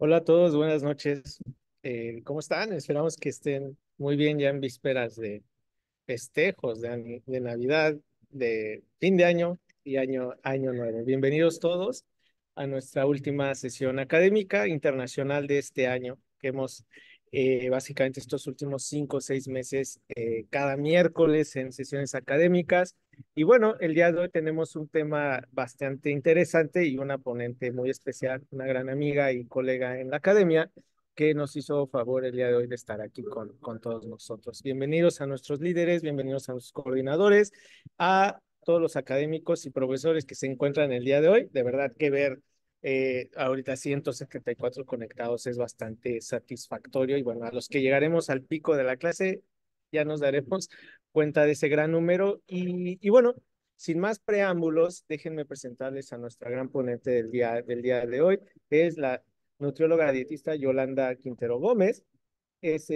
Hola a todos, buenas noches. ¿Cómo están? Esperamos que estén muy bien ya en vísperas de festejos de Navidad, de fin de año y año nuevo. Bienvenidos todos a nuestra última sesión académica internacional de este año, que hemos básicamente estos últimos 5 o 6 meses, cada miércoles en sesiones académicas. Y bueno, el día de hoy tenemos un tema bastante interesante y una ponente muy especial, una gran amiga y colega en la academia que nos hizo favor el día de hoy de estar aquí con todos nosotros. Bienvenidos a nuestros líderes, bienvenidos a nuestros coordinadores, a todos los académicos y profesores que se encuentran el día de hoy. De verdad que ver ahorita 174 conectados es bastante satisfactorio y bueno, a los que llegaremos al pico de la clase ya nos daremos cuenta de ese gran número y bueno, sin más preámbulos, déjenme presentarles a nuestra gran ponente del día de hoy, que es la nutrióloga dietista Yolanda Quintero Gómez. Es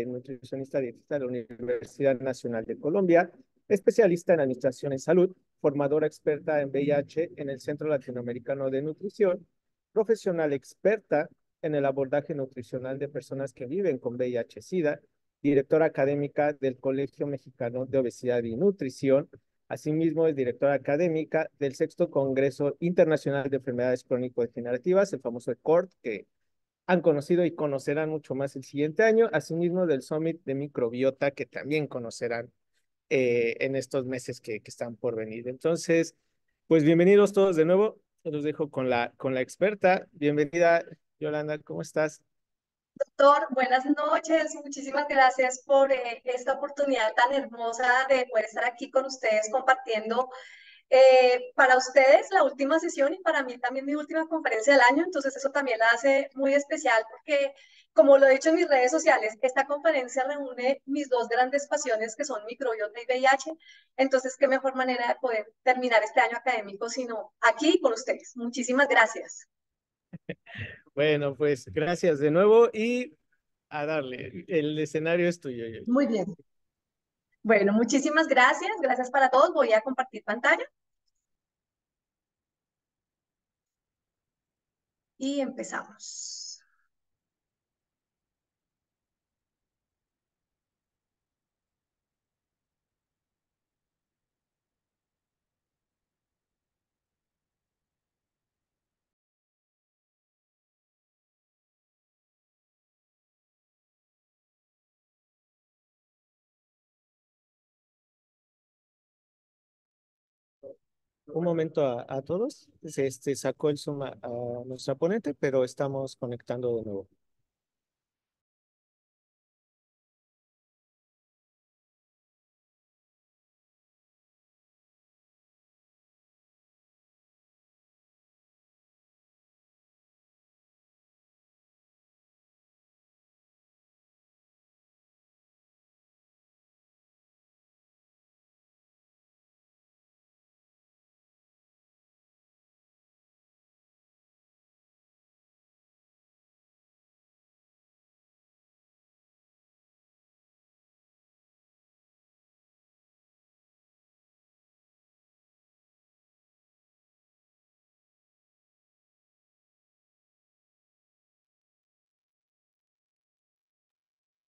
nutricionista dietista de la Universidad Nacional de Colombia, especialista en administración en salud, formadora experta en VIH en el Centro Latinoamericano de Nutrición, profesional experta en el abordaje nutricional de personas que viven con VIH-Sida, directora académica del Colegio Mexicano de Obesidad y Nutrición. Asimismo, es directora académica del Sexto Congreso Internacional de Enfermedades Crónico-Degenerativas, el famoso CORD, que han conocido y conocerán mucho más el siguiente año. Asimismo, del Summit de Microbiota, que también conocerán en estos meses que están por venir. Entonces, pues bienvenidos todos de nuevo. Los dejo con la experta. Bienvenida, Yolanda, ¿cómo estás? Doctor, buenas noches. Muchísimas gracias por esta oportunidad tan hermosa de poder estar aquí con ustedes compartiendo para ustedes la última sesión y para mí también mi última conferencia del año. Entonces eso también la hace muy especial porque, como lo he dicho en mis redes sociales, esta conferencia reúne mis dos grandes pasiones que son microbiota y VIH. Entonces, qué mejor manera de poder terminar este año académico sino aquí con ustedes. Muchísimas gracias. Bueno, pues gracias de nuevo y a darle. El escenario es tuyo, Yolanda. Muy bien. Bueno, muchísimas gracias. Gracias para todos. Voy a compartir pantalla y empezamos. Un momento a todos. Se sacó el Zoom a nuestra ponente, pero estamos conectando de nuevo.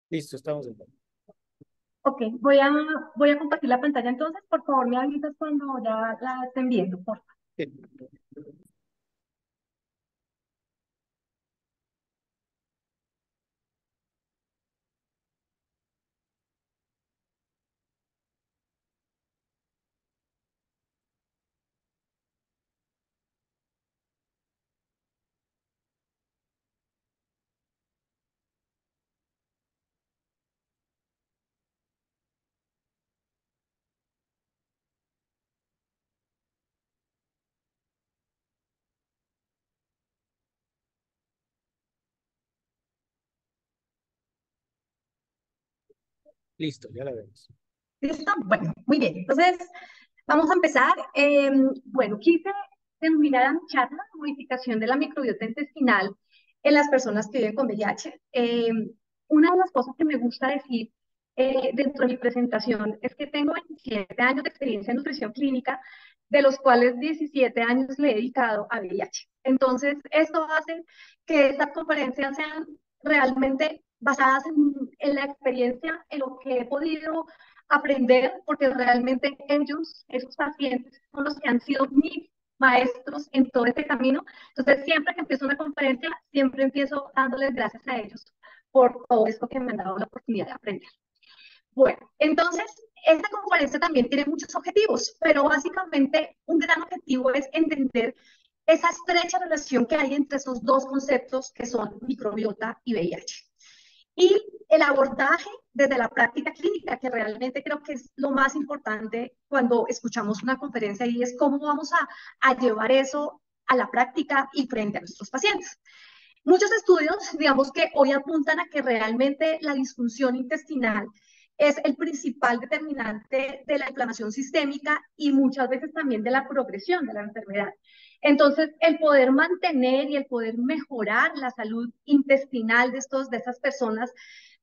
Listo, estamos de nuevo. Ok, voy a compartir la pantalla entonces. Por favor, me avisas cuando ya la estén viendo, por favor. Sí. Listo, ya la vemos. ¿Listo? Bueno, muy bien. Entonces, vamos a empezar. Bueno, quise denominar a mi charla modificación de la microbiota intestinal en las personas que viven con VIH. Una de las cosas que me gusta decir dentro de mi presentación es que tengo 27 años de experiencia en nutrición clínica de los cuales 17 años le he dedicado a VIH. Entonces, esto hace que estas conferencias sean realmente basadas en la experiencia, en lo que he podido aprender, porque realmente ellos, esos pacientes, son los que han sido mis maestros en todo este camino. Entonces, siempre que empiezo una conferencia, siempre empiezo dándoles gracias a ellos por todo esto que me han dado la oportunidad de aprender. Bueno, entonces, esta conferencia también tiene muchos objetivos, pero básicamente un gran objetivo es entender esa estrecha relación que hay entre esos dos conceptos que son microbiota y VIH. Y el abordaje desde la práctica clínica, que realmente creo que es lo más importante cuando escuchamos una conferencia, y es cómo vamos a llevar eso a la práctica y frente a nuestros pacientes. Muchos estudios, digamos que hoy apuntan a que realmente la disfunción intestinal es el principal determinante de la inflamación sistémica y muchas veces también de la progresión de la enfermedad. Entonces, el poder mantener y el poder mejorar la salud intestinal de esas personas,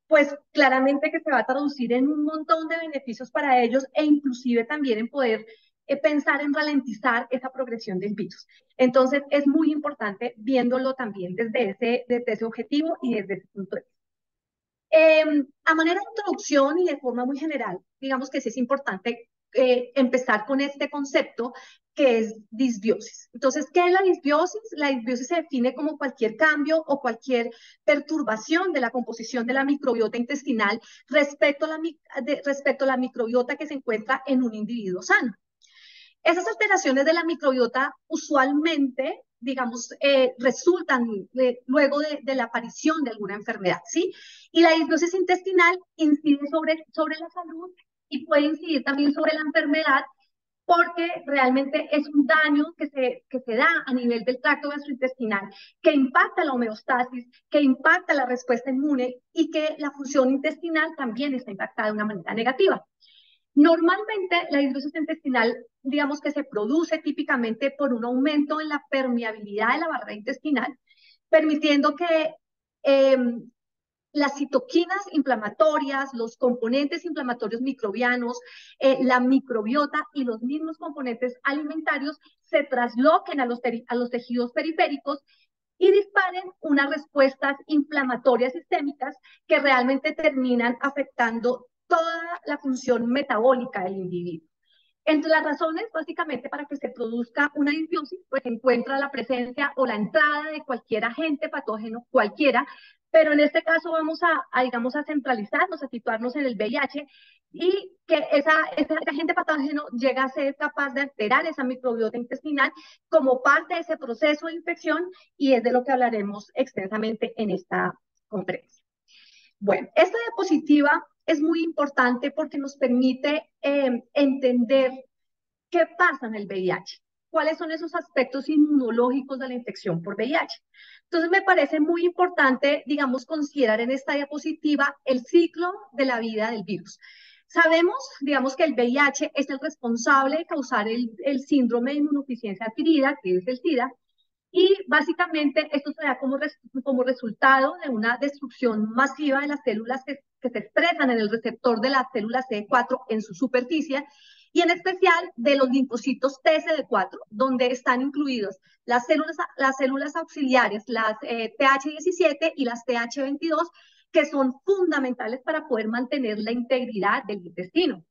pues claramente que se va a traducir en un montón de beneficios para ellos e inclusive también en poder pensar en ralentizar esa progresión del virus. Entonces, es muy importante viéndolo también desde ese objetivo y desde ese punto de vista. A manera de introducción y de forma muy general, digamos que sí es importante empezar con este concepto que es disbiosis. Entonces, ¿qué es la disbiosis? La disbiosis se define como cualquier cambio o cualquier perturbación de la composición de la microbiota intestinal respecto a la microbiota que se encuentra en un individuo sano. Esas alteraciones de la microbiota usualmente, digamos, resultan luego de la aparición de alguna enfermedad, ¿sí? Y la disbiosis intestinal incide sobre la salud y puede incidir también sobre la enfermedad porque realmente es un daño que se da a nivel del tracto gastrointestinal, que impacta la homeostasis, que impacta la respuesta inmune y que la función intestinal también está impactada de una manera negativa. Normalmente la disbiosis intestinal, digamos que se produce típicamente por un aumento en la permeabilidad de la barrera intestinal, permitiendo que eh, las citoquinas inflamatorias, los componentes inflamatorios microbianos, la microbiota y los mismos componentes alimentarios se trasloquen a los tejidos periféricos y disparen unas respuestas inflamatorias sistémicas que realmente terminan afectando toda la función metabólica del individuo. Entre las razones, básicamente, para que se produzca una disbiosis, pues se encuentra la presencia o la entrada de cualquier agente patógeno, cualquiera, pero en este caso vamos digamos, a centralizarnos, a situarnos en el VIH y que ese agente patógeno llega a ser capaz de alterar esa microbiota intestinal como parte de ese proceso de infección y es de lo que hablaremos extensamente en esta conferencia. Bueno, esta diapositiva es muy importante porque nos permite entender qué pasa en el VIH, cuáles son esos aspectos inmunológicos de la infección por VIH. Entonces me parece muy importante, digamos, considerar en esta diapositiva el ciclo de la vida del virus. Sabemos, digamos, que el VIH es el responsable de causar el síndrome de inmunodeficiencia adquirida, que es el SIDA, y básicamente esto se da como resultado de una destrucción masiva de las células que se expresan en el receptor de la célula CD4 en su superficie y en especial de los linfocitos TCD4, donde están incluidos las células auxiliares, las TH17 y las TH22, que son fundamentales para poder mantener la integridad del intestino.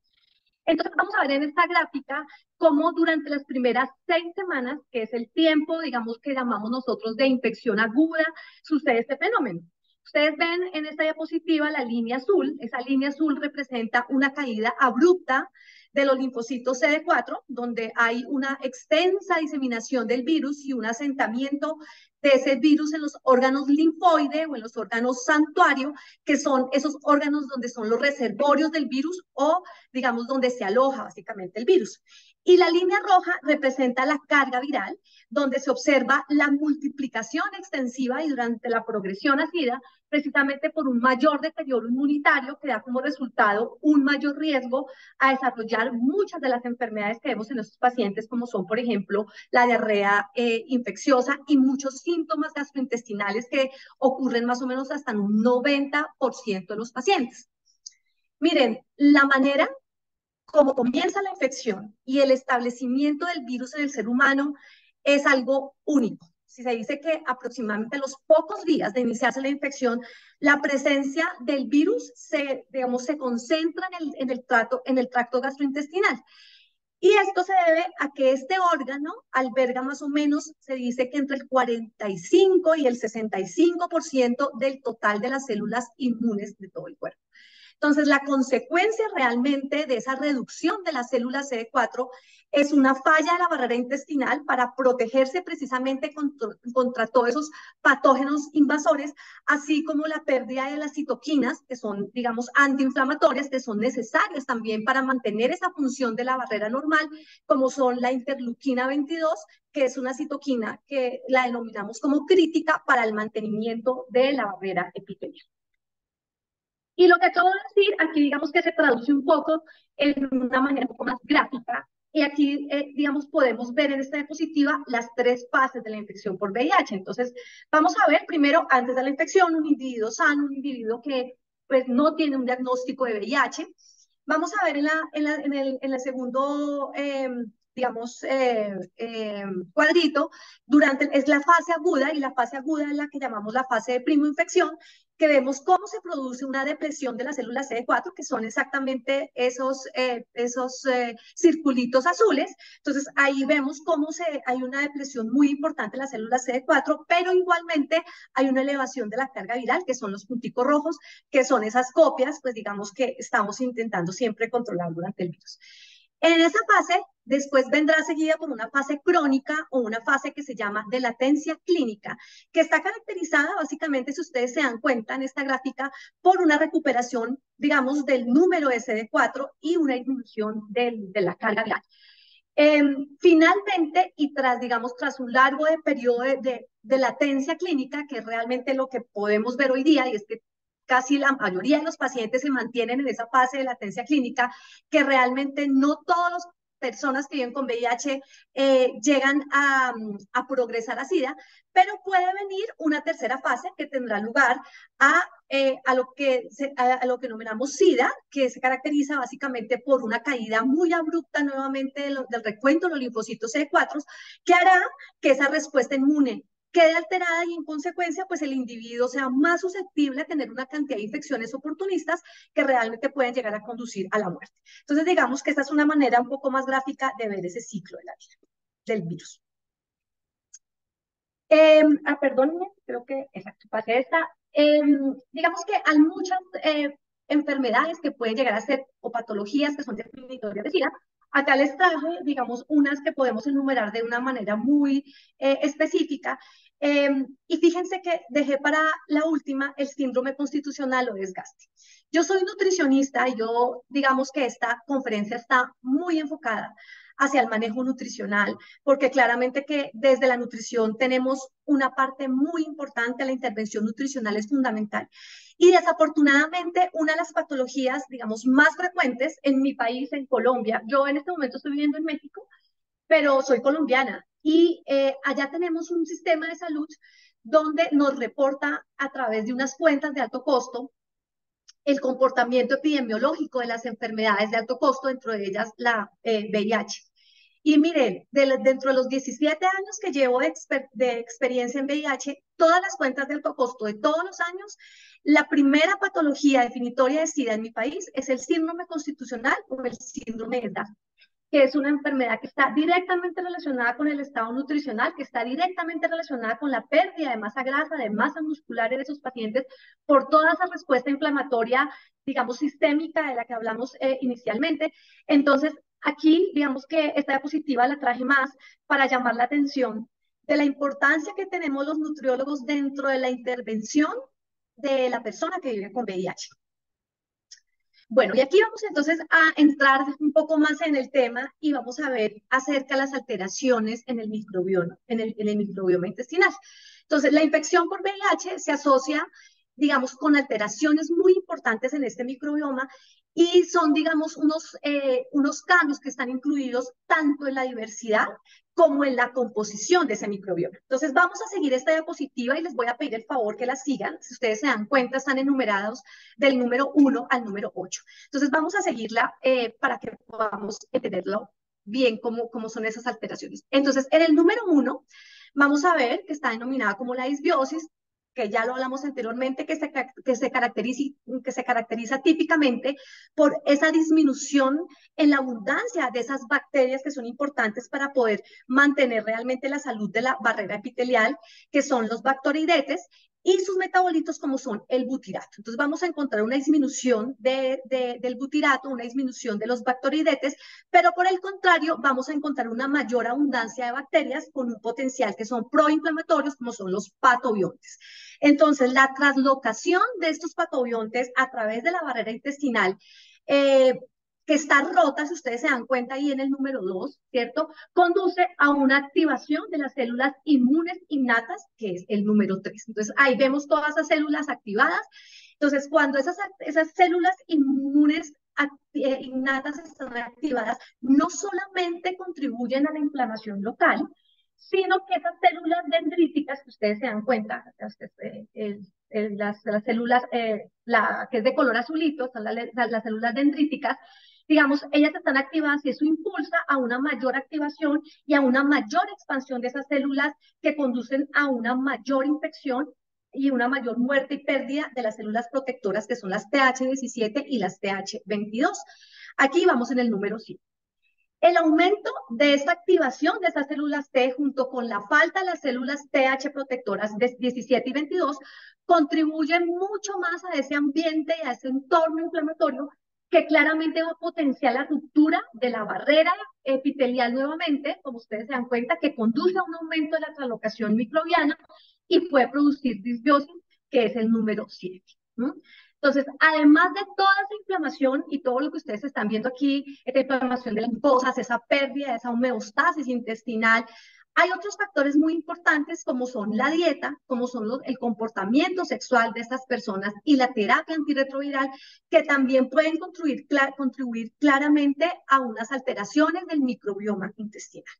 Entonces vamos a ver en esta gráfica cómo durante las primeras 6 semanas, que es el tiempo, digamos, que llamamos nosotros de infección aguda, sucede este fenómeno. Ustedes ven en esta diapositiva la línea azul. Esa línea azul representa una caída abrupta de los linfocitos CD4, donde hay una extensa diseminación del virus y un asentamiento de ese virus en los órganos linfoide o en los órganos santuario, que son esos órganos donde son los reservorios del virus o, digamos, donde se aloja básicamente el virus. Y la línea roja representa la carga viral, donde se observa la multiplicación extensiva y durante la progresión a SIDA, precisamente por un mayor deterioro inmunitario que da como resultado un mayor riesgo a desarrollar muchas de las enfermedades que vemos en estos pacientes, como son, por ejemplo, la diarrea infecciosa y muchos síntomas gastrointestinales que ocurren más o menos hasta en un 90% de los pacientes. Miren, la manera como comienza la infección y el establecimiento del virus en el ser humano es algo único. Si se dice que aproximadamente a los pocos días de iniciarse la infección, la presencia del virus digamos, se concentra en el tracto gastrointestinal. Y esto se debe a que este órgano alberga más o menos, se dice que entre el 45 y el 65% del total de las células inmunes de todo el cuerpo. Entonces, la consecuencia realmente de esa reducción de las células CD4 es una falla de la barrera intestinal para protegerse precisamente contra todos esos patógenos invasores, así como la pérdida de las citoquinas, que son, digamos, antiinflamatorias, que son necesarias también para mantener esa función de la barrera normal, como son la interleuquina 22, que es una citoquina que la denominamos como crítica para el mantenimiento de la barrera epitelial. Y lo que acabo de decir, aquí digamos que se traduce un poco en una manera un poco más gráfica. Y aquí, digamos, podemos ver en esta diapositiva las tres fases de la infección por VIH. Entonces, vamos a ver primero, antes de la infección, un individuo sano, un individuo que pues, no tiene un diagnóstico de VIH. Vamos a ver en el segundo, digamos, cuadrito, es la fase aguda, y la fase aguda es la que llamamos la fase de primo infección, que vemos cómo se produce una depresión de las células CD4, que son exactamente esos circulitos azules. Entonces, ahí vemos cómo hay una depresión muy importante en las células CD4, pero igualmente hay una elevación de la carga viral, que son los punticos rojos, que son esas copias, pues digamos que estamos intentando siempre controlar durante el virus. En esa fase, después vendrá seguida por una fase crónica o una fase que se llama de latencia clínica, que está caracterizada básicamente, si ustedes se dan cuenta en esta gráfica, por una recuperación, digamos, del número de CD4 y una disminución de la carga viral. Finalmente, y digamos, tras un largo periodo de latencia clínica, que es realmente lo que podemos ver hoy día, y es que casi la mayoría de los pacientes se mantienen en esa fase de latencia clínica, que realmente no todas las personas que viven con VIH llegan a progresar a SIDA, pero puede venir una tercera fase que tendrá lugar a lo que denominamos SIDA, que se caracteriza básicamente por una caída muy abrupta nuevamente del recuento de los linfocitos CD4, que hará que esa respuesta inmune quede alterada y en consecuencia pues el individuo sea más susceptible a tener una cantidad de infecciones oportunistas que realmente pueden llegar a conducir a la muerte. Entonces digamos que esta es una manera un poco más gráfica de ver ese ciclo de la vida del virus. Perdónenme, creo que exacto, pasé esta. Digamos que hay muchas enfermedades que pueden llegar a ser o patologías que son definitorias de SIDA. Acá les traje, digamos, unas que podemos enumerar de una manera muy específica. Y fíjense que dejé para la última el síndrome constitucional o desgaste. Yo soy nutricionista y yo, digamos que esta conferencia está muy enfocada hacia el manejo nutricional, porque claramente que desde la nutrición tenemos una parte muy importante, la intervención nutricional es fundamental. Y desafortunadamente, una de las patologías, digamos, más frecuentes en mi país, en Colombia, yo en este momento estoy viviendo en México, pero soy colombiana, y allá tenemos un sistema de salud donde nos reporta a través de unas cuentas de alto costo el comportamiento epidemiológico de las enfermedades de alto costo, dentro de ellas la VIH. Y miren, dentro de los 17 años que llevo de experiencia en VIH, todas las cuentas de alto costo de todos los años, la primera patología definitoria de SIDA en mi país es el síndrome constitucional o el síndrome de DAF, que es una enfermedad que está directamente relacionada con el estado nutricional, que está directamente relacionada con la pérdida de masa grasa, de masa muscular en esos pacientes, por toda esa respuesta inflamatoria, digamos, sistémica de la que hablamos inicialmente. Entonces, aquí, digamos que esta diapositiva la traje más para llamar la atención de la importancia que tenemos los nutriólogos dentro de la intervención de la persona que vive con VIH. Bueno, y aquí vamos entonces a entrar un poco más en el tema y vamos a ver acerca de las alteraciones en el microbioma, en el microbioma intestinal. Entonces, la infección por VIH se asocia digamos, con alteraciones muy importantes en este microbioma y son, digamos, unos cambios que están incluidos tanto en la diversidad como en la composición de ese microbioma. Entonces, vamos a seguir esta diapositiva y les voy a pedir el favor que la sigan. Si ustedes se dan cuenta, están enumerados del número 1 al número 8. Entonces, vamos a seguirla para que podamos entenderlo bien cómo son esas alteraciones. Entonces, en el número 1, vamos a ver que está denominada como la disbiosis, que ya lo hablamos anteriormente, que se caracteriza típicamente por esa disminución en la abundancia de esas bacterias que son importantes para poder mantener realmente la salud de la barrera epitelial, que son los bacteroidetes, y sus metabolitos como son el butirato. Entonces vamos a encontrar una disminución del butirato, una disminución de los bacteroidetes, pero por el contrario vamos a encontrar una mayor abundancia de bacterias con un potencial que son proinflamatorios, como son los patobiontes. Entonces, la translocación de estos patobiontes a través de la barrera intestinal, que está rota, si ustedes se dan cuenta ahí en el número 2, ¿cierto? Conduce a una activación de las células inmunes innatas, que es el número 3. Entonces, ahí vemos todas esas células activadas. Entonces, cuando esas células inmunes innatas están activadas, no solamente contribuyen a la inflamación local, sino que esas células dendríticas, que ustedes se dan cuenta, las células, que es de color azulito, son las células dendríticas, digamos, ellas están activadas y eso impulsa a una mayor activación y a una mayor expansión de esas células que conducen a una mayor infección y una mayor muerte y pérdida de las células protectoras que son las TH17 y las TH22. Aquí vamos en el número 5. El aumento de esta activación de esas células T junto con la falta de las células TH protectoras de 17 y 22 contribuyen mucho más a ese ambiente y a ese entorno inflamatorio que claramente va a potenciar la ruptura de la barrera epitelial nuevamente, como ustedes se dan cuenta, que conduce a un aumento de la translocación microbiana y puede producir disbiosis, que es el número 7. Entonces, además de toda esa inflamación y todo lo que ustedes están viendo aquí, esta inflamación de las mucosas, esa pérdida, esa homeostasis intestinal, hay otros factores muy importantes como son la dieta, como son el comportamiento sexual de estas personas y la terapia antirretroviral, que también pueden contribuir claramente a unas alteraciones del microbioma intestinal.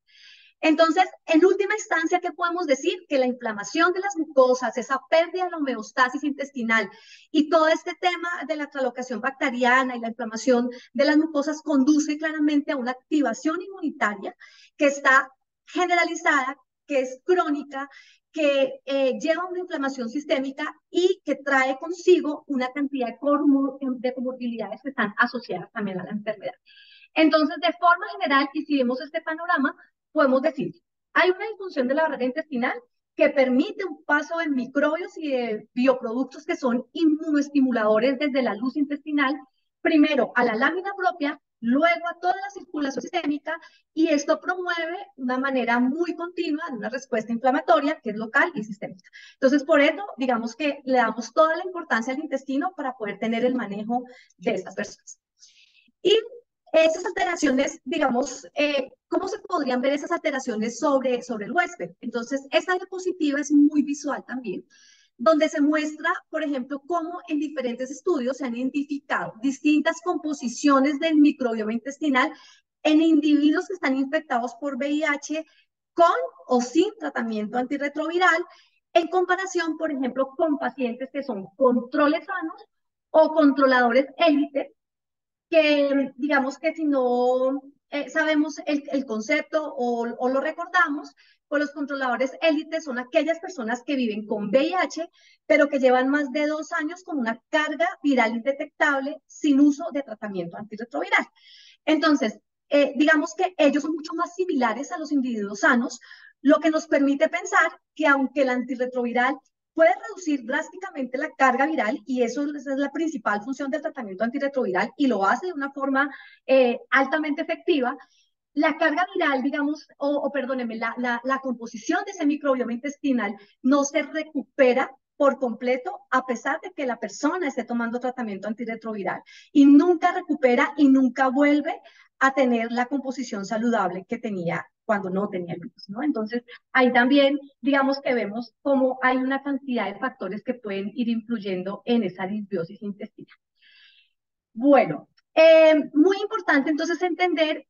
Entonces, en última instancia, ¿qué podemos decir? Que la inflamación de las mucosas, esa pérdida de la homeostasis intestinal y todo este tema de la translocación bacteriana y la inflamación de las mucosas conduce claramente a una activación inmunitaria que está generalizada, que es crónica, que lleva a una inflamación sistémica y que trae consigo una cantidad de comorbilidades que están asociadas también a la enfermedad. Entonces, de forma general, y si vemos este panorama, podemos decir, hay una disfunción de la barrera intestinal que permite un paso de microbios y de bioproductos que son inmunoestimuladores desde la luz intestinal, primero a la lámina propia, luego a toda la circulación sistémica, y esto promueve de una manera muy continua una respuesta inflamatoria que es local y sistémica. Entonces, por eso, digamos que le damos toda la importancia al intestino para poder tener el manejo de estas personas. Y esas alteraciones, digamos, ¿cómo se podrían ver esas alteraciones sobre el huésped? Entonces, esta diapositiva es muy visual también, donde se muestra, por ejemplo, cómo en diferentes estudios se han identificado distintas composiciones del microbioma intestinal en individuos que están infectados por VIH con o sin tratamiento antirretroviral, en comparación, por ejemplo, con pacientes que son controles sanos o controladores élite, que digamos que si no sabemos el concepto o lo recordamos, pues los controladores élites son aquellas personas que viven con VIH, pero que llevan más de 2 años con una carga viral indetectable sin uso de tratamiento antirretroviral. Entonces, digamos que ellos son mucho más similares a los individuos sanos, lo que nos permite pensar que aunque el antirretroviral puede reducir drásticamente la carga viral y esa es la principal función del tratamiento antirretroviral y lo hace de una forma altamente efectiva. La carga viral, digamos, perdónenme, la composición de ese microbioma intestinal no se recupera por completo a pesar de que la persona esté tomando tratamiento antirretroviral y nunca recupera y nunca vuelve a tener la composición saludable que tenía cuando no tenía el virus, ¿no? Entonces, ahí también, digamos que vemos cómo hay una cantidad de factores que pueden ir influyendo en esa disbiosis intestinal. Bueno, muy importante entonces entender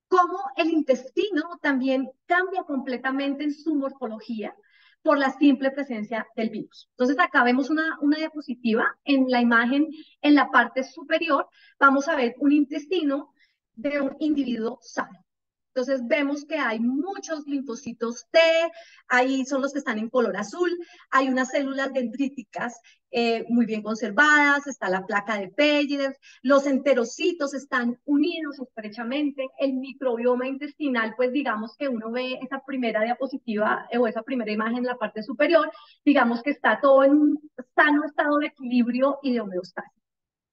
cómo el intestino también cambia completamente en su morfología por la simple presencia del virus. Entonces acá vemos una diapositiva en la imagen, en la parte superior, vamos a ver un intestino de un individuo sano. Entonces vemos que hay muchos linfocitos T, ahí son los que están en color azul, hay unas células dendríticas muy bien conservadas, está la placa de Peyer's, los enterocitos están unidos estrechamente, el microbioma intestinal, pues digamos que uno ve esa primera diapositiva o esa primera imagen en la parte superior, digamos que está todo en un sano estado de equilibrio y de homeostasis.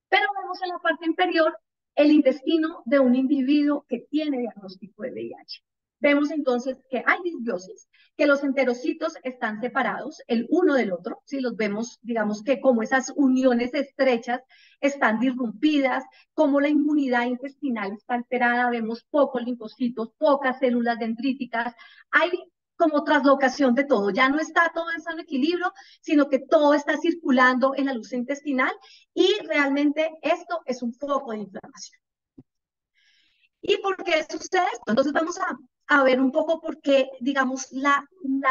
Pero vemos en la parte inferior el intestino de un individuo que tiene diagnóstico de VIH. Vemos entonces que hay disbiosis, que los enterocitos están separados el uno del otro, si los vemos, digamos que como esas uniones estrechas están disrumpidas, como la inmunidad intestinal está alterada, vemos pocos linfocitos, pocas células dendríticas, hay como traslocación de todo, ya no está todo en sano equilibrio, sino que todo está circulando en la luz intestinal y realmente esto es un foco de inflamación. ¿Y por qué sucede esto? Entonces vamos a ver un poco por qué, digamos, la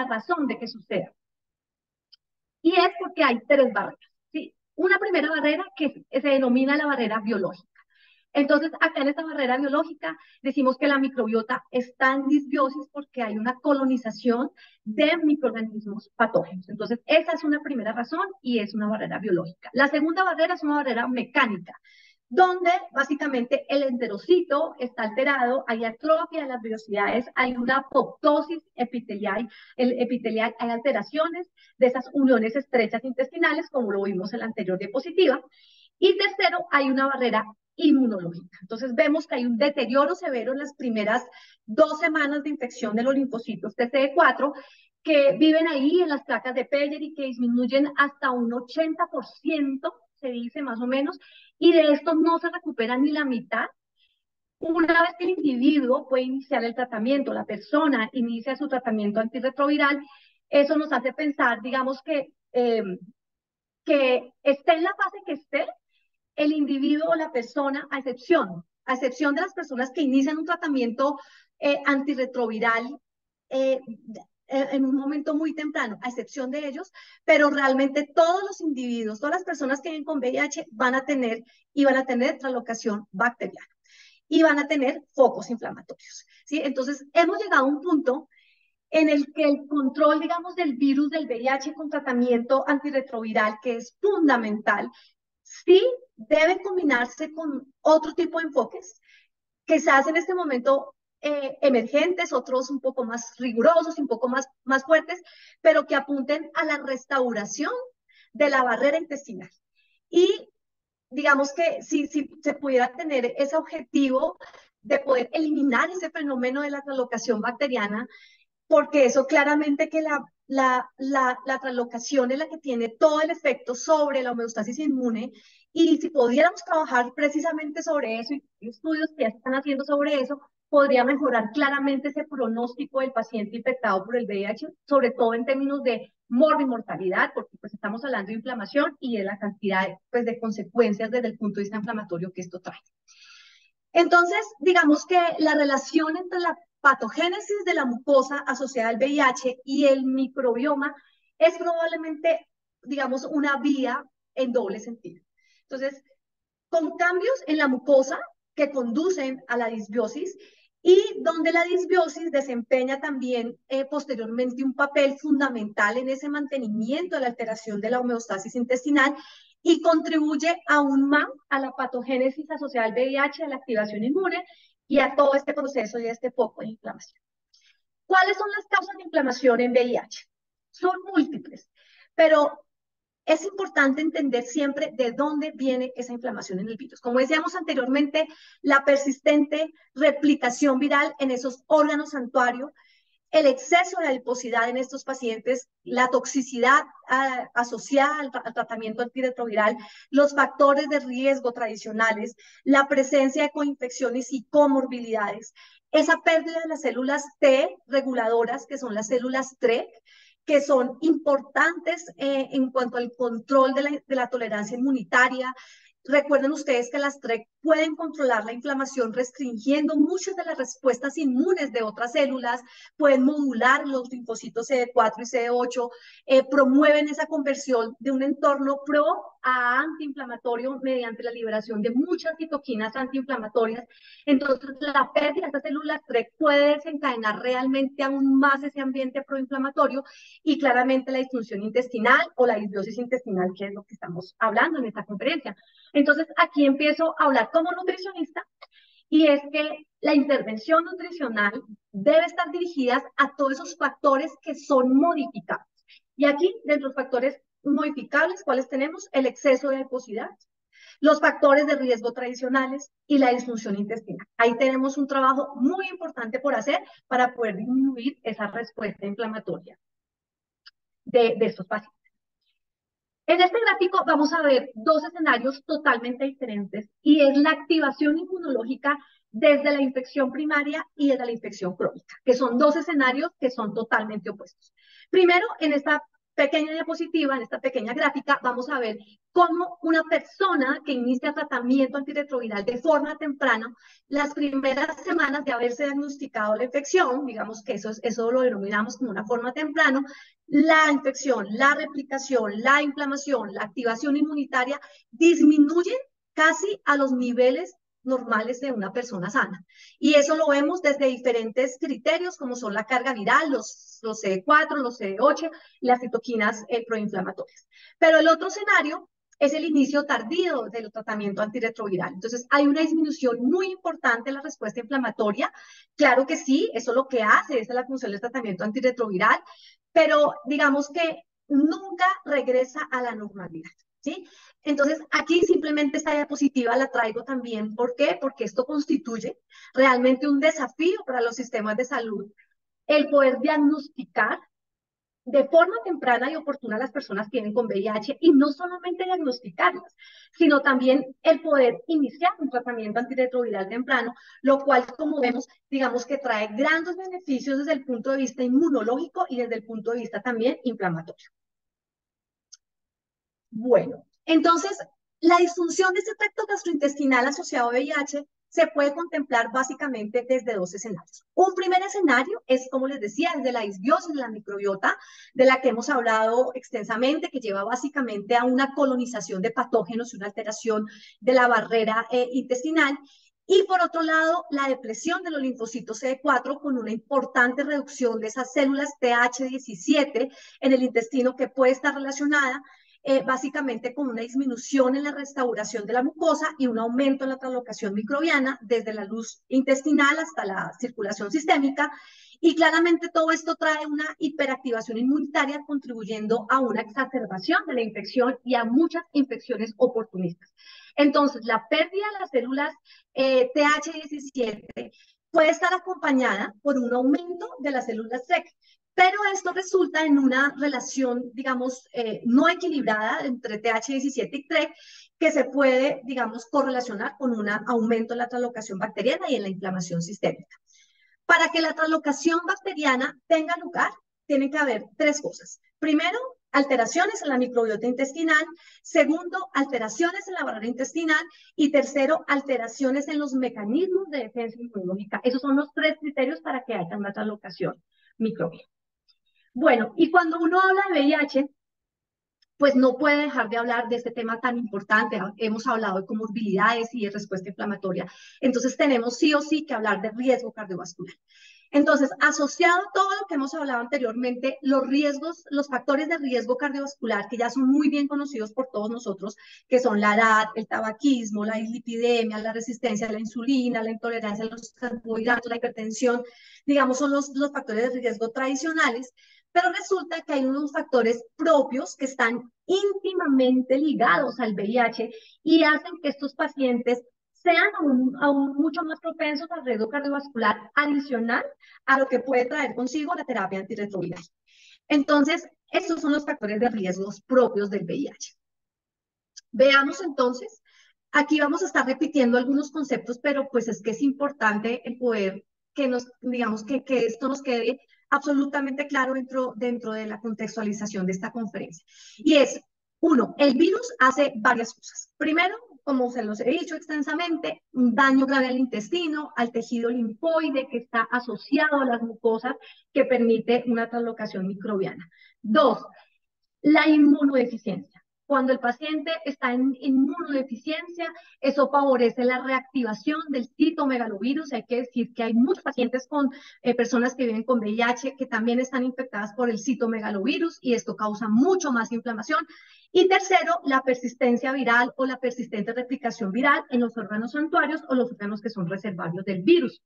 razón de que suceda. Y es porque hay tres barreras. ¿Sí? Una primera barrera que se denomina la barrera biológica. Entonces, acá en esta barrera biológica decimos que la microbiota está en disbiosis porque hay una colonización de microorganismos patógenos. Entonces, esa es una primera razón y es una barrera biológica. La segunda barrera es una barrera mecánica, donde básicamente el enterocito está alterado, hay atrofia de las vellosidades, hay una apoptosis epitelial, hay alteraciones de esas uniones estrechas intestinales, como lo vimos en la anterior diapositiva. Y tercero, hay una barrera inmunológica. Entonces vemos que hay un deterioro severo en las primeras 2 semanas de infección de los linfocitos TCD4 que viven ahí en las placas de Peyer y que disminuyen hasta un 80%, se dice más o menos, y de estos no se recupera ni la mitad. Una vez que el individuo puede iniciar el tratamiento, la persona inicia su tratamiento antirretroviral, eso nos hace pensar, digamos que esté en la fase que esté, el individuo o la persona, a excepción de las personas que inician un tratamiento antirretroviral en un momento muy temprano, a excepción de ellos, pero realmente todos los individuos, todas las personas que viven con VIH van a tener translocación bacteriana y van a tener focos inflamatorios, ¿sí? Entonces, hemos llegado a un punto en el que el control, digamos, del virus del VIH con tratamiento antirretroviral, que es fundamental, sí debe combinarse con otro tipo de enfoques que se hacen en este momento emergentes, otros un poco más rigurosos, un poco más fuertes, pero que apunten a la restauración de la barrera intestinal. Y digamos que si se pudiera tener ese objetivo de poder eliminar ese fenómeno de la translocación bacteriana, porque eso claramente que la translocación es la que tiene todo el efecto sobre la homeostasis inmune, y si pudiéramos trabajar precisamente sobre eso, y estudios que ya se están haciendo sobre eso, podría mejorar claramente ese pronóstico del paciente infectado por el VIH, sobre todo en términos de mortalidad, porque pues estamos hablando de inflamación y de la cantidad pues, de consecuencias desde el punto de vista inflamatorio que esto trae. Entonces, digamos que la relación entre la patogénesis de la mucosa asociada al VIH y el microbioma es probablemente, digamos, una vía en doble sentido. Entonces, con cambios en la mucosa que conducen a la disbiosis y donde la disbiosis desempeña también posteriormente un papel fundamental en ese mantenimiento de la alteración de la homeostasis intestinal y contribuye aún más a la patogénesis asociada al VIH, a la activación inmune y a todo este proceso y a este foco de inflamación. ¿Cuáles son las causas de inflamación en VIH? Son múltiples, pero es importante entender siempre de dónde viene esa inflamación en el virus. Como decíamos anteriormente, la persistente replicación viral en esos órganos santuario el exceso de adiposidad en estos pacientes, la toxicidad asociada al tratamiento antirretroviral, los factores de riesgo tradicionales, la presencia de coinfecciones y comorbilidades, esa pérdida de las células T reguladoras, que son las células TREC, que son importantes en cuanto al control de la tolerancia inmunitaria. Recuerden ustedes que las TREC pueden controlar la inflamación restringiendo muchas de las respuestas inmunes de otras células, pueden modular los linfocitos CD4 y CD8, promueven esa conversión de un entorno pro a antiinflamatorio mediante la liberación de muchas citoquinas antiinflamatorias. Entonces, la pérdida de estas células TREC puede desencadenar realmente aún más ese ambiente proinflamatorio y claramente la disfunción intestinal o la disbiosis intestinal, que es lo que estamos hablando en esta conferencia. Entonces, aquí empiezo a hablar como nutricionista y es que la intervención nutricional debe estar dirigida a todos esos factores que son modificables. Y aquí, de los factores modificables, ¿cuáles tenemos? El exceso de adiposidad, los factores de riesgo tradicionales y la disfunción intestinal. Ahí tenemos un trabajo muy importante por hacer para poder disminuir esa respuesta inflamatoria de estos pacientes. En este gráfico vamos a ver dos escenarios totalmente diferentes y es la activación inmunológica desde la infección primaria y desde la infección crónica, que son dos escenarios que son totalmente opuestos. Primero, en esta pequeña diapositiva, en esta pequeña gráfica, vamos a ver cómo una persona que inicia tratamiento antirretroviral de forma temprana, las primeras semanas de haberse diagnosticado la infección, digamos que eso lo denominamos como una forma temprana, la infección, la replicación, la inflamación, la activación inmunitaria disminuyen casi a los niveles normales de una persona sana. Y eso lo vemos desde diferentes criterios, como son la carga viral, los CD4, los CD8, las citoquinas proinflamatorias. Pero el otro escenario es el inicio tardío del tratamiento antirretroviral. Entonces, hay una disminución muy importante en la respuesta inflamatoria. Claro que sí, eso lo que hace es la función del tratamiento antirretroviral, pero digamos que nunca regresa a la normalidad, ¿sí? Entonces, aquí simplemente esta diapositiva la traigo también. ¿Por qué? Porque esto constituye realmente un desafío para los sistemas de salud, el poder diagnosticar de forma temprana y oportuna a las personas que vienen con VIH y no solamente diagnosticarlas, sino también el poder iniciar un tratamiento antirretroviral temprano, lo cual, como vemos, digamos que trae grandes beneficios desde el punto de vista inmunológico y desde el punto de vista también inflamatorio. Bueno, entonces, la disfunción de este tracto gastrointestinal asociado a VIH se puede contemplar básicamente desde dos escenarios. Un primer escenario es, como les decía, desde la disbiosis de la microbiota, de la que hemos hablado extensamente, que lleva básicamente a una colonización de patógenos y una alteración de la barrera intestinal. Y por otro lado, la depresión de los linfocitos CD4 con una importante reducción de esas células TH17 en el intestino que puede estar relacionada básicamente con una disminución en la restauración de la mucosa y un aumento en la translocación microbiana desde la luz intestinal hasta la circulación sistémica. Y claramente todo esto trae una hiperactivación inmunitaria contribuyendo a una exacerbación de la infección y a muchas infecciones oportunistas. Entonces, la pérdida de las células TH17 puede estar acompañada por un aumento de las células TREC. Pero esto resulta en una relación, digamos, no equilibrada entre TH17 y TREC, que se puede, digamos, correlacionar con un aumento en la translocación bacteriana y en la inflamación sistémica. Para que la translocación bacteriana tenga lugar, tienen que haber tres cosas. Primero, alteraciones en la microbiota intestinal. Segundo, alteraciones en la barrera intestinal. Y tercero, alteraciones en los mecanismos de defensa inmunológica. Esos son los tres criterios para que haya una translocación microbiana. Bueno, y cuando uno habla de VIH, pues no puede dejar de hablar de este tema tan importante. Hemos hablado de comorbilidades y de respuesta inflamatoria. Entonces tenemos sí o sí que hablar de riesgo cardiovascular. Entonces, asociado a todo lo que hemos hablado anteriormente, los riesgos, los factores de riesgo cardiovascular, que ya son muy bien conocidos por todos nosotros, que son la edad, el tabaquismo, la dislipidemia, la resistencia a la insulina, la intolerancia a los carbohidratos, la hipertensión, digamos, son los factores de riesgo tradicionales. Pero resulta que hay unos factores propios que están íntimamente ligados al VIH y hacen que estos pacientes sean aún mucho más propensos al riesgo cardiovascular adicional a lo que puede traer consigo la terapia antirretroviral. Entonces, estos son los factores de riesgos propios del VIH. Veamos entonces, aquí vamos a estar repitiendo algunos conceptos, pero pues es que es importante el poder que nos, digamos, que esto nos quede absolutamente claro dentro de la contextualización de esta conferencia. Y es, uno, el virus hace varias cosas. Primero, como se los he dicho extensamente, un daño grave al intestino, al tejido linfoide que está asociado a las mucosas, que permite una translocación microbiana. Dos, la inmunodeficiencia. Cuando el paciente está en inmunodeficiencia, eso favorece la reactivación del citomegalovirus. Hay que decir que hay muchos pacientes con personas que viven con VIH que también están infectadas por el citomegalovirus y esto causa mucho más inflamación. Y tercero, la persistencia viral o la persistente replicación viral en los órganos santuarios o los órganos que son reservorios del virus.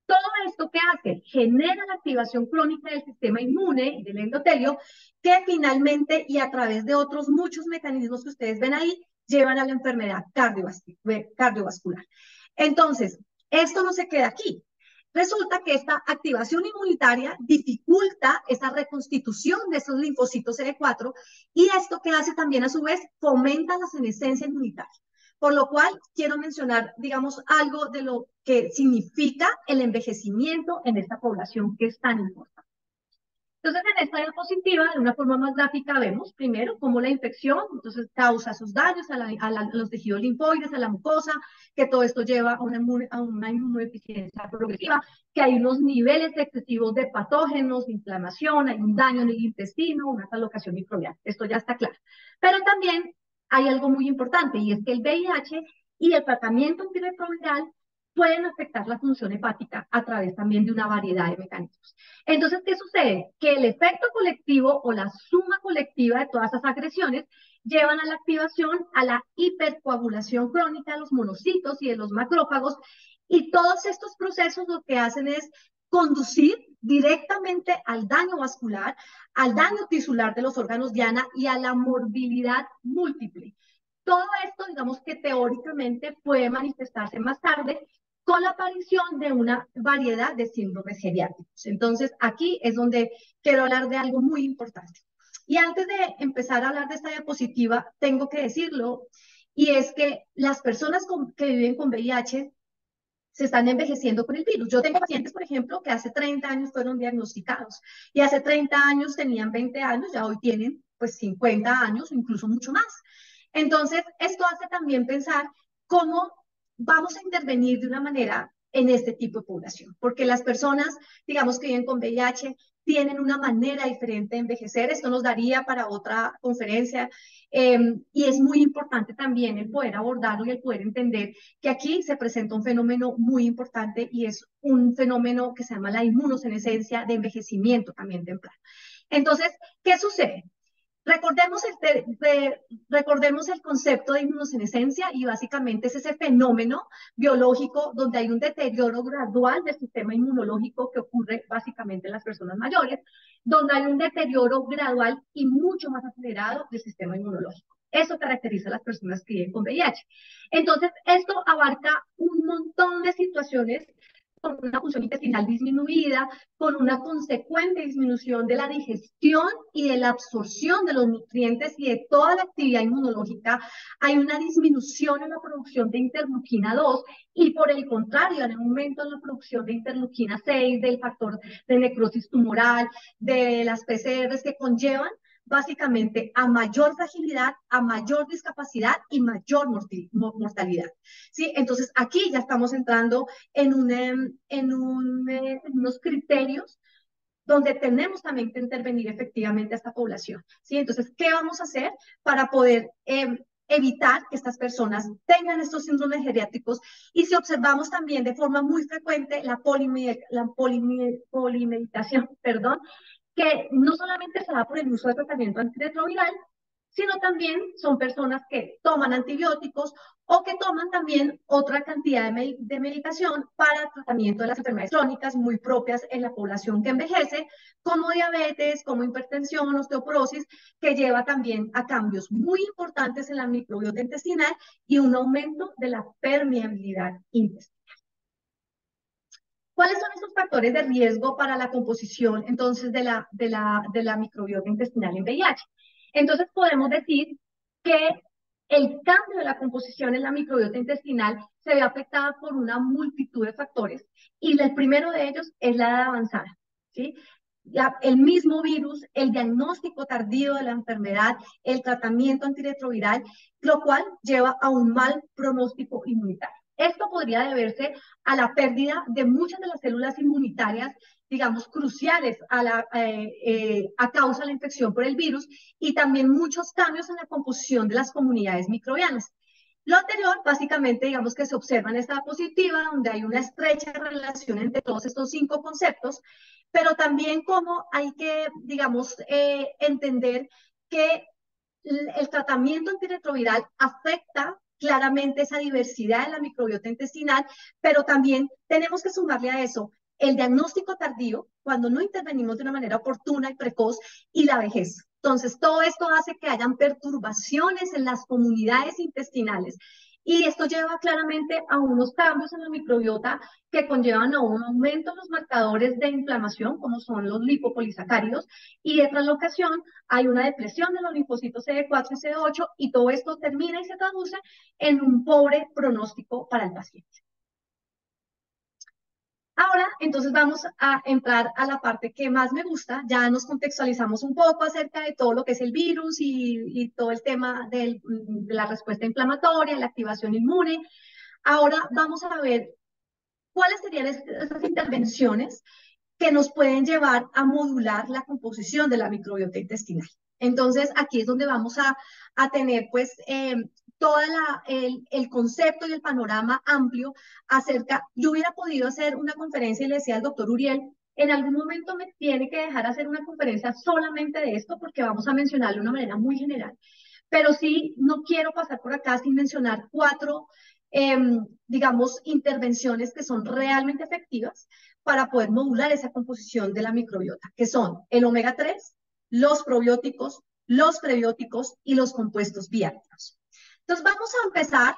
Todo esto que hace genera la activación crónica del sistema inmune, del endotelio, que finalmente y a través de otros muchos mecanismos que ustedes ven ahí, llevan a la enfermedad cardiovascular. Entonces, esto no se queda aquí. Resulta que esta activación inmunitaria dificulta esa reconstitución de esos linfocitos CD4 y esto que hace también a su vez fomenta la senescencia inmunitaria. Por lo cual, quiero mencionar, digamos, algo de lo que significa el envejecimiento en esta población que es tan importante. Entonces, en esta diapositiva, de una forma más gráfica, vemos primero cómo la infección, entonces, causa sus daños a los tejidos linfoides, a la mucosa, que todo esto lleva a una inmunodeficiencia progresiva, que hay unos niveles excesivos de patógenos, de inflamación, hay un daño en el intestino, una translocación microbiana. Esto ya está claro. Pero también hay algo muy importante, y es que el VIH y el tratamiento antirretroviral pueden afectar la función hepática a través también de una variedad de mecanismos. Entonces, ¿qué sucede? Que el efecto colectivo o la suma colectiva de todas esas agresiones llevan a la activación, a la hipercoagulación crónica de los monocitos y de los macrófagos, y todos estos procesos lo que hacen es conducir directamente al daño vascular, al daño tisular de los órganos diana y a la morbilidad múltiple. Todo esto, digamos que teóricamente puede manifestarse más tarde con la aparición de una variedad de síndromes geriátricos. Entonces, aquí es donde quiero hablar de algo muy importante. Y antes de empezar a hablar de esta diapositiva, tengo que decirlo, y es que las personas que viven con VIH se están envejeciendo con el virus. Yo tengo pacientes, por ejemplo, que hace 30 años fueron diagnosticados y hace 30 años tenían 20 años, ya hoy tienen pues 50 años o incluso mucho más. Entonces, esto hace también pensar cómo vamos a intervenir de una manera en este tipo de población, porque las personas, digamos, que viven con VIH tienen una manera diferente de envejecer. Esto nos daría para otra conferencia y es muy importante también el poder abordarlo y el poder entender que aquí se presenta un fenómeno muy importante y es un fenómeno que se llama la inmunosenescencia de envejecimiento también temprano. Entonces, ¿qué sucede? Recordemos el concepto de inmunosenescencia y básicamente es ese fenómeno biológico donde hay un deterioro gradual del sistema inmunológico que ocurre básicamente en las personas mayores, donde hay un deterioro gradual y mucho más acelerado del sistema inmunológico. Eso caracteriza a las personas que viven con VIH. Entonces, esto abarca un montón de situaciones con una función intestinal disminuida, con una consecuente disminución de la digestión y de la absorción de los nutrientes y de toda la actividad inmunológica. Hay una disminución en la producción de interleuquina 2 y por el contrario, hay un aumento en la producción de interleuquina 6, del factor de necrosis tumoral, de las PCRs que conllevan básicamente a mayor fragilidad, a mayor discapacidad y mayor mortalidad. ¿Sí? Entonces, aquí ya estamos entrando en unos criterios donde tenemos también que intervenir efectivamente a esta población. ¿Sí? Entonces, ¿qué vamos a hacer para poder evitar que estas personas tengan estos síndromes geriátricos? Y si observamos también de forma muy frecuente la polimedicación, perdón, que no solamente se da por el uso de tratamiento antirretroviral, sino también son personas que toman antibióticos o que toman también otra cantidad de medicación para el tratamiento de las enfermedades crónicas muy propias en la población que envejece, como diabetes, como hipertensión, osteoporosis, que lleva también a cambios muy importantes en la microbiota intestinal y un aumento de la permeabilidad intestinal. ¿Cuáles son estos factores de riesgo para la composición entonces de la microbiota intestinal en VIH? Entonces podemos decir que el cambio de la composición en la microbiota intestinal se ve afectada por una multitud de factores y el primero de ellos es la edad avanzada, ¿sí? El mismo virus, el diagnóstico tardío de la enfermedad, el tratamiento antirretroviral, lo cual lleva a un mal pronóstico inmunitario. Esto podría deberse a la pérdida de muchas de las células inmunitarias, digamos, cruciales a causa de la infección por el virus y también muchos cambios en la composición de las comunidades microbianas. Lo anterior, básicamente, digamos que se observa en esta diapositiva, donde hay una estrecha relación entre todos estos 5 conceptos, pero también como hay que, digamos, entender que el tratamiento antirretroviral afecta claramente esa diversidad de la microbiota intestinal, pero también tenemos que sumarle a eso el diagnóstico tardío, cuando no intervenimos de una manera oportuna y precoz, y la vejez. Entonces, todo esto hace que hayan perturbaciones en las comunidades intestinales y esto lleva claramente a unos cambios en la microbiota que conllevan a un aumento en los marcadores de inflamación, como son los lipopolisacáridos, y de translocación hay una depresión de los linfocitos CD4 y CD8, y todo esto termina y se traduce en un pobre pronóstico para el paciente. Ahora, entonces vamos a entrar a la parte que más me gusta. Ya nos contextualizamos un poco acerca de todo lo que es el virus y todo el tema de la respuesta inflamatoria, la activación inmune. Ahora vamos a ver cuáles serían esas intervenciones que nos pueden llevar a modular la composición de la microbiota intestinal. Entonces, aquí es donde vamos a tener, pues, todo el concepto y el panorama amplio acerca. Yo hubiera podido hacer una conferencia y le decía al doctor Uriel, en algún momento me tiene que dejar hacer una conferencia solamente de esto porque vamos a mencionarlo de una manera muy general. Pero sí, no quiero pasar por acá sin mencionar 4, digamos, intervenciones que son realmente efectivas para poder modular esa composición de la microbiota, que son el omega 3, los probióticos, los prebióticos y los compuestos biácticos. Entonces vamos a empezar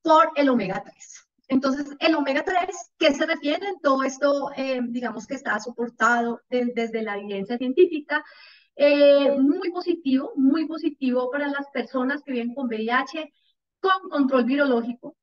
por el omega 3. Entonces, el omega 3, ¿qué se refiere? En todo esto, digamos que está soportado desde la evidencia científica, muy positivo para las personas que viven con VIH, con control virológico,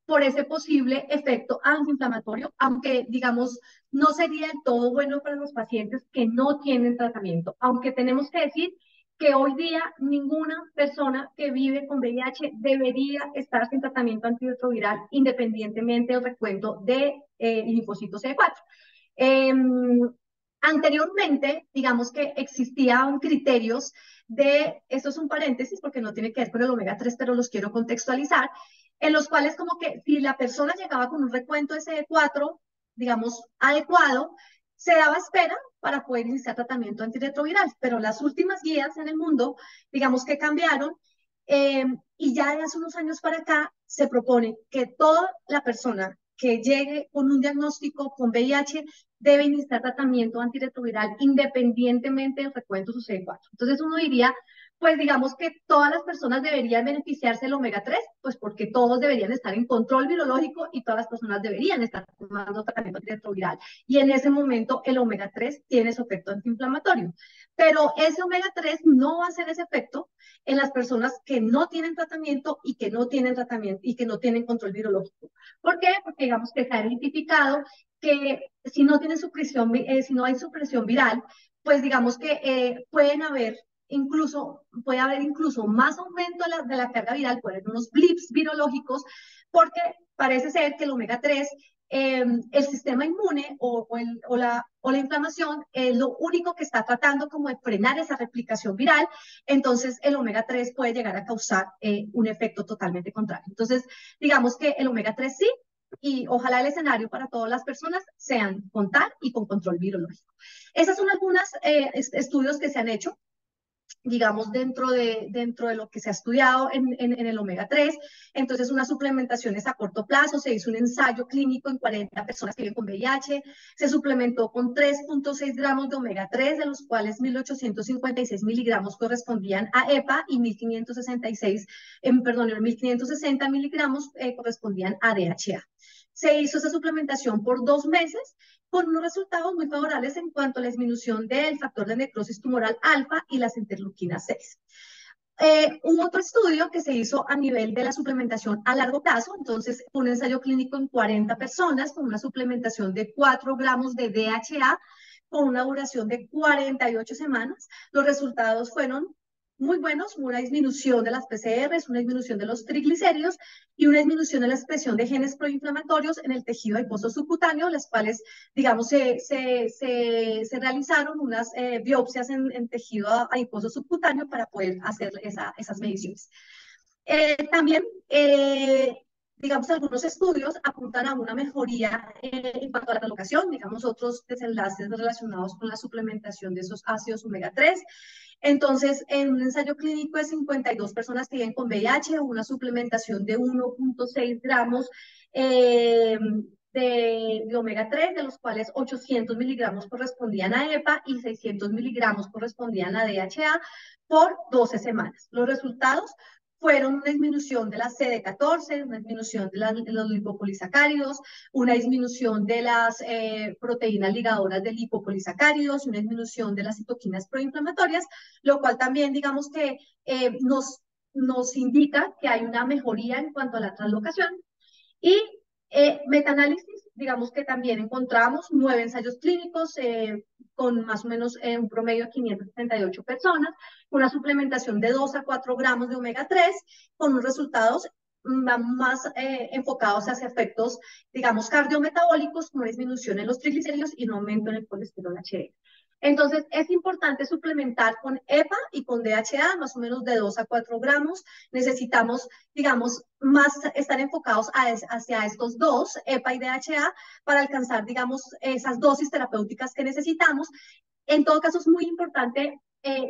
por ese posible efecto antiinflamatorio, aunque digamos no sería del todo bueno para los pacientes que no tienen tratamiento, aunque tenemos que decir que hoy día ninguna persona que vive con VIH debería estar sin tratamiento antirretroviral independientemente del recuento de linfocitos CD4. Anteriormente, digamos que existían criterios esto es un paréntesis porque no tiene que ver con el omega 3, pero los quiero contextualizar, en los cuales como que si la persona llegaba con un recuento de CD4, digamos, adecuado, se daba espera para poder iniciar tratamiento antirretroviral, pero las últimas guías en el mundo, digamos que cambiaron, y ya de hace unos años para acá se propone que toda la persona que llegue con un diagnóstico con VIH debe iniciar tratamiento antirretroviral independientemente del recuento de su CD4. Entonces uno diría, pues digamos que todas las personas deberían beneficiarse del omega 3, pues porque todos deberían estar en control virológico y todas las personas deberían estar tomando tratamiento antirretroviral. Y en ese momento el omega 3 tiene su efecto antiinflamatorio. Pero ese omega 3 no va a hacer ese efecto en las personas que no tienen tratamiento y que no tienen tratamiento y que no tienen control virológico. ¿Por qué? Porque digamos que se ha identificado que si no tienen supresión, si no hay supresión viral, pues digamos que puede haber incluso más aumento de la carga viral, pueden haber unos blips virológicos, porque parece ser que el omega 3, el sistema inmune o la inflamación es lo único que está tratando como de frenar esa replicación viral, entonces el omega 3 puede llegar a causar un efecto totalmente contrario. Entonces, digamos que el omega 3 sí, y ojalá el escenario para todas las personas sean con TAC y con control virológico. Esas son algunos estudios que se han hecho digamos, dentro de lo que se ha estudiado en el omega 3. Entonces, unas suplementaciones a corto plazo, se hizo un ensayo clínico en 40 personas que viven con VIH, se suplementó con 3.6 gramos de omega 3, de los cuales 1.856 miligramos correspondían a EPA y 1.566, perdón, 1.560 miligramos correspondían a DHA. Se hizo esa suplementación por 2 meses con unos resultados muy favorables en cuanto a la disminución del factor de necrosis tumoral alfa y las interleuquinas 6. Un otro estudio que se hizo a nivel de la suplementación a largo plazo, entonces un ensayo clínico en 40 personas con una suplementación de 4 gramos de DHA con una duración de 48 semanas. Los resultados fueron muy buenos, una disminución de las PCRs, una disminución de los triglicéridos y una disminución de la expresión de genes proinflamatorios en el tejido adiposo subcutáneo, las cuales, digamos, se realizaron unas biopsias en tejido adiposo subcutáneo para poder hacer esas mediciones. También, digamos, algunos estudios apuntan a una mejoría en cuanto a la colocación, digamos, otros desenlaces relacionados con la suplementación de esos ácidos omega 3. Entonces, en un ensayo clínico de 52 personas que viven con VIH, una suplementación de 1.6 gramos de omega 3, de los cuales 800 miligramos correspondían a EPA y 600 miligramos correspondían a DHA por 12 semanas. Los resultados fueron una disminución de la CD14, una disminución de los lipopolisacáridos, una disminución de las proteínas ligadoras de lipopolisacáridos, una disminución de las citoquinas proinflamatorias, lo cual también, digamos que nos indica que hay una mejoría en cuanto a la translocación. Y metaanálisis, digamos que también encontramos 9 ensayos clínicos con más o menos un promedio de 578 personas, una suplementación de 2 a 4 gramos de omega 3, con unos resultados más enfocados hacia efectos, digamos, cardiometabólicos, como una disminución en los triglicéridos y un aumento en el colesterol HDL. Entonces, es importante suplementar con EPA y con DHA, más o menos de 2 a 4 gramos. Necesitamos, digamos, más estar enfocados hacia estos dos, EPA y DHA, para alcanzar, digamos, esas dosis terapéuticas que necesitamos. En todo caso, es muy importante,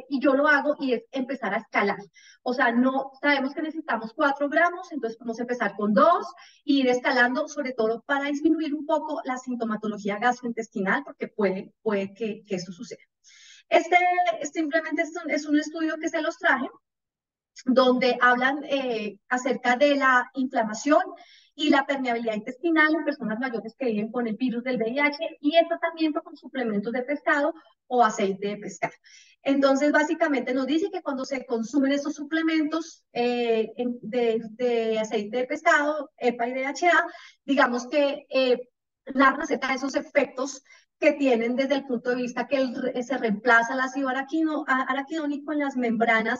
y yo lo hago, y es empezar a escalar. O sea, no sabemos que necesitamos 4 gramos, entonces podemos empezar con 2 y ir escalando, sobre todo para disminuir un poco la sintomatología gastrointestinal, porque puede que esto suceda. Simplemente es un estudio que se los traje, donde hablan acerca de la inflamación y la permeabilidad intestinal en personas mayores que viven con el virus del VIH y el tratamiento con suplementos de pescado o aceite de pescado. Entonces, básicamente nos dice que cuando se consumen esos suplementos de aceite de pescado, EPA y DHA, digamos que narra acerca de esos efectos que tienen desde el punto de vista que se reemplaza el ácido araquidónico en las membranas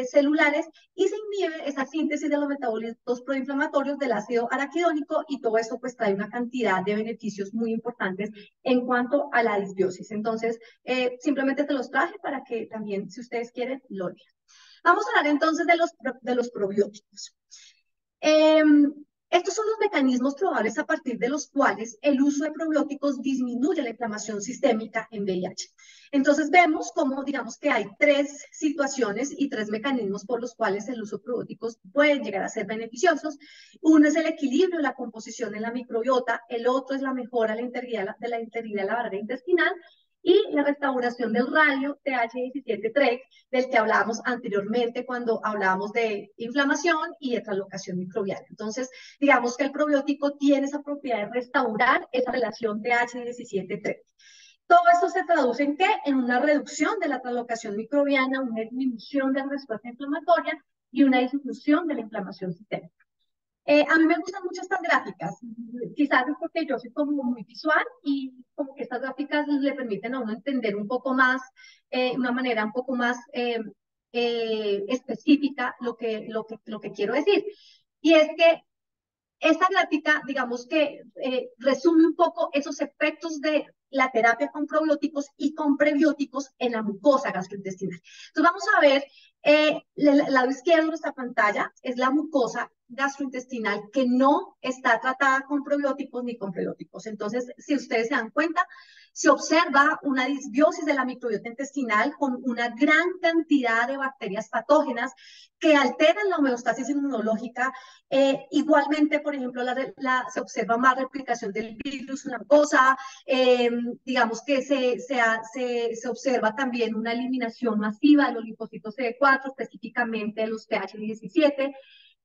celulares y se inhibe esa síntesis de los metabolitos proinflamatorios del ácido araquidónico y todo esto pues trae una cantidad de beneficios muy importantes en cuanto a la disbiosis. Entonces, simplemente te los traje para que también, si ustedes quieren, lo lean. Vamos a hablar entonces de los probióticos. Estos son los mecanismos probables a partir de los cuales el uso de probióticos disminuye la inflamación sistémica en VIH. Entonces vemos cómo, digamos que hay 3 situaciones y 3 mecanismos por los cuales el uso de probióticos puede llegar a ser beneficiosos. Uno es el equilibrio de la composición en la microbiota, el otro es la mejora de la integridad de la barrera intestinal y la restauración del radio TH17-TREC, del que hablábamos anteriormente cuando hablábamos de inflamación y de translocación microbiana. Entonces, digamos que el probiótico tiene esa propiedad de restaurar esa relación TH17-TREC. Todo esto se traduce en ¿qué? En una reducción de la translocación microbiana, una disminución de la respuesta inflamatoria y una disminución de la inflamación sistémica. A mí me gustan mucho estas gráficas, quizás es porque yo soy como muy visual y como que estas gráficas le permiten a uno entender un poco más, una manera un poco más específica lo que quiero decir. Y es que esta gráfica, digamos que resume un poco esos efectos de la terapia con probióticos y con prebióticos en la mucosa gastrointestinal. Entonces vamos a ver, el lado izquierdo de nuestra pantalla es la mucosa gastrointestinal que no está tratada con probióticos ni con prebióticos. Entonces, si ustedes se dan cuenta, se observa una disbiosis de la microbiota intestinal con una gran cantidad de bacterias patógenas que alteran la homeostasis inmunológica. Igualmente, por ejemplo, se observa más replicación del virus en la mucosa, digamos que se observa también una eliminación masiva de los linfocitos CD4, específicamente de los TH17,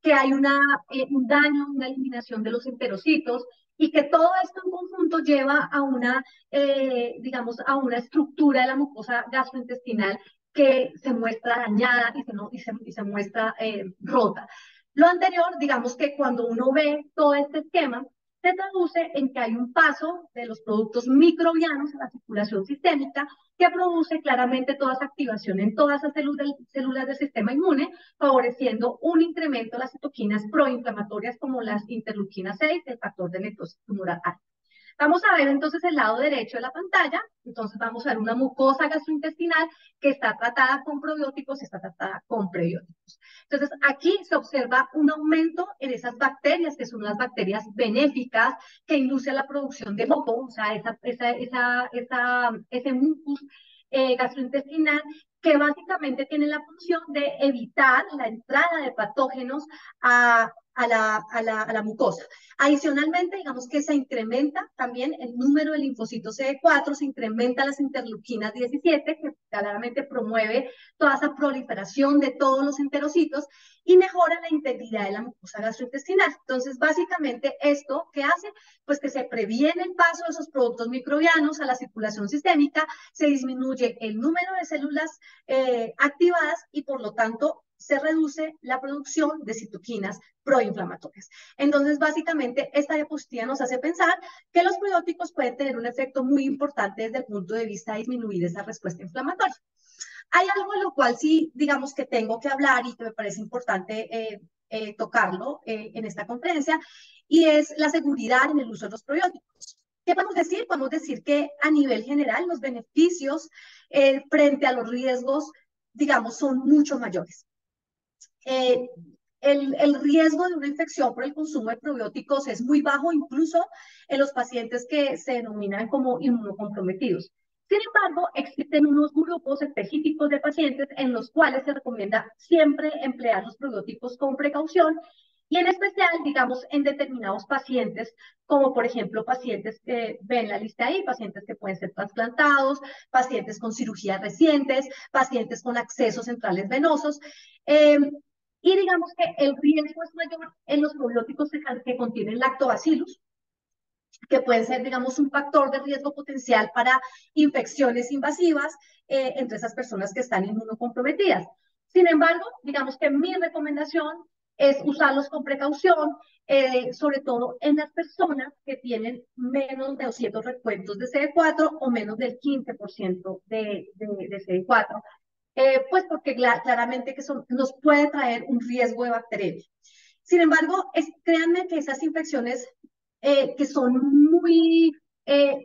que hay un daño, una eliminación de los enterocitos, y que todo esto en conjunto lleva a digamos, a una estructura de la mucosa gastrointestinal que se muestra dañada y se muestra rota. Lo anterior, digamos que cuando uno ve todo este esquema, se traduce en que hay un paso de los productos microbianos a la circulación sistémica que produce claramente toda esa activación en todas esas células del sistema inmune, favoreciendo un incremento de las citoquinas proinflamatorias como las interleuquinas 6, el factor de necrosis tumoral alta. Vamos a ver entonces el lado derecho de la pantalla. Entonces vamos a ver una mucosa gastrointestinal que está tratada con probióticos y está tratada con prebióticos. Entonces aquí se observa un aumento en esas bacterias, que son las bacterias benéficas, que inducen la producción de moco, o sea, ese mucus gastrointestinal, que básicamente tiene la función de evitar la entrada de patógenos a la mucosa. Adicionalmente, digamos que se incrementa también el número de linfocitos CD4, se incrementa las interleuquinas 17, que claramente promueve toda esa proliferación de todos los enterocitos y mejora la integridad de la mucosa gastrointestinal. Entonces, básicamente, ¿esto qué hace? Pues que se previene el paso de esos productos microbianos a la circulación sistémica, se disminuye el número de células activadas y, por lo tanto, se reduce la producción de citoquinas proinflamatorias. Entonces, básicamente, esta diapositiva nos hace pensar que los probióticos pueden tener un efecto muy importante desde el punto de vista de disminuir esa respuesta inflamatoria. Hay algo en lo cual sí, digamos que tengo que hablar y que me parece importante tocarlo en esta conferencia, y es la seguridad en el uso de los probióticos. ¿Qué podemos decir? Podemos decir que a nivel general los beneficios frente a los riesgos, digamos, son mucho mayores. El riesgo de una infección por el consumo de probióticos es muy bajo, incluso en los pacientes que se denominan como inmunocomprometidos. Sin embargo, existen unos grupos específicos de pacientes en los cuales se recomienda siempre emplear los probióticos con precaución y en especial, digamos, en determinados pacientes, como por ejemplo pacientes que ven la lista ahí, pacientes que pueden ser trasplantados, pacientes con cirugías recientes, pacientes con accesos centrales venosos. Y digamos que el riesgo es mayor en los probióticos que contienen lactobacillus, que pueden ser, digamos, un factor de riesgo potencial para infecciones invasivas entre esas personas que están inmunocomprometidas. Sin embargo, digamos que mi recomendación es usarlos con precaución, sobre todo en las personas que tienen menos de 200 recuentos de CD4 o menos del 15% de CD4. Pues porque claramente que nos puede traer un riesgo de bacteriemia. Sin embargo, créanme que esas infecciones que son muy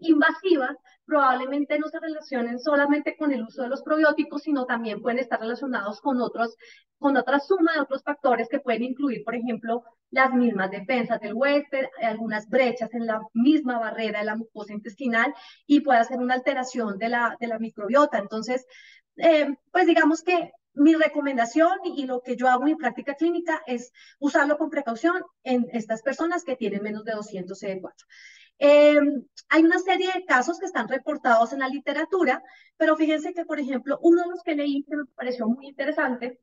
invasivas probablemente no se relacionen solamente con el uso de los probióticos, sino también pueden estar relacionados con otra suma de otros factores que pueden incluir, por ejemplo, las mismas defensas del huésped, algunas brechas en la misma barrera de la mucosa intestinal y puede hacer una alteración de la microbiota. Entonces, pues digamos que mi recomendación y lo que yo hago en mi práctica clínica es usarlo con precaución en estas personas que tienen menos de 200 CD4. Hay una serie de casos que están reportados en la literatura, pero fíjense que, por ejemplo, uno de los que leí que me pareció muy interesante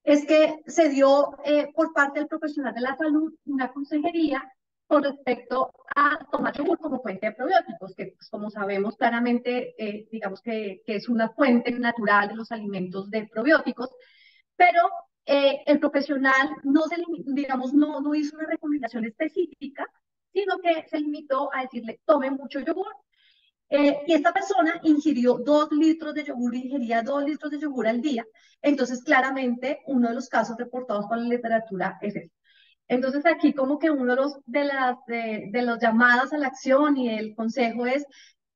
es que se dio por parte del profesional de la salud una consejería con respecto a tomar yogur como fuente de probióticos, que pues, como sabemos claramente, digamos que es una fuente natural de los alimentos de probióticos, pero el profesional digamos, no hizo una recomendación específica, sino que se limitó a decirle, tome mucho yogur. Y esta persona ingirió 2 litros de yogur, ingería 2 litros de yogur al día. Entonces, claramente, uno de los casos reportados por la literatura es ese. Entonces, aquí como que uno de los llamadas a la acción y el consejo es,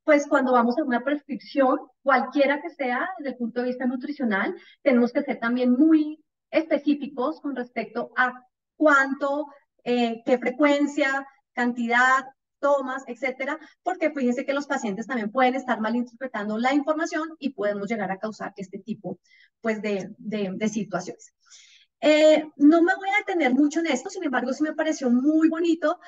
pues cuando vamos a una prescripción, cualquiera que sea desde el punto de vista nutricional, tenemos que ser también muy específicos con respecto a cuánto, qué frecuencia, cantidad tomas, etcétera, porque fíjense que los pacientes también pueden estar malinterpretando la información y podemos llegar a causar este tipo pues, de situaciones. No me voy a detener mucho en esto, sin embargo, sí me pareció muy bonito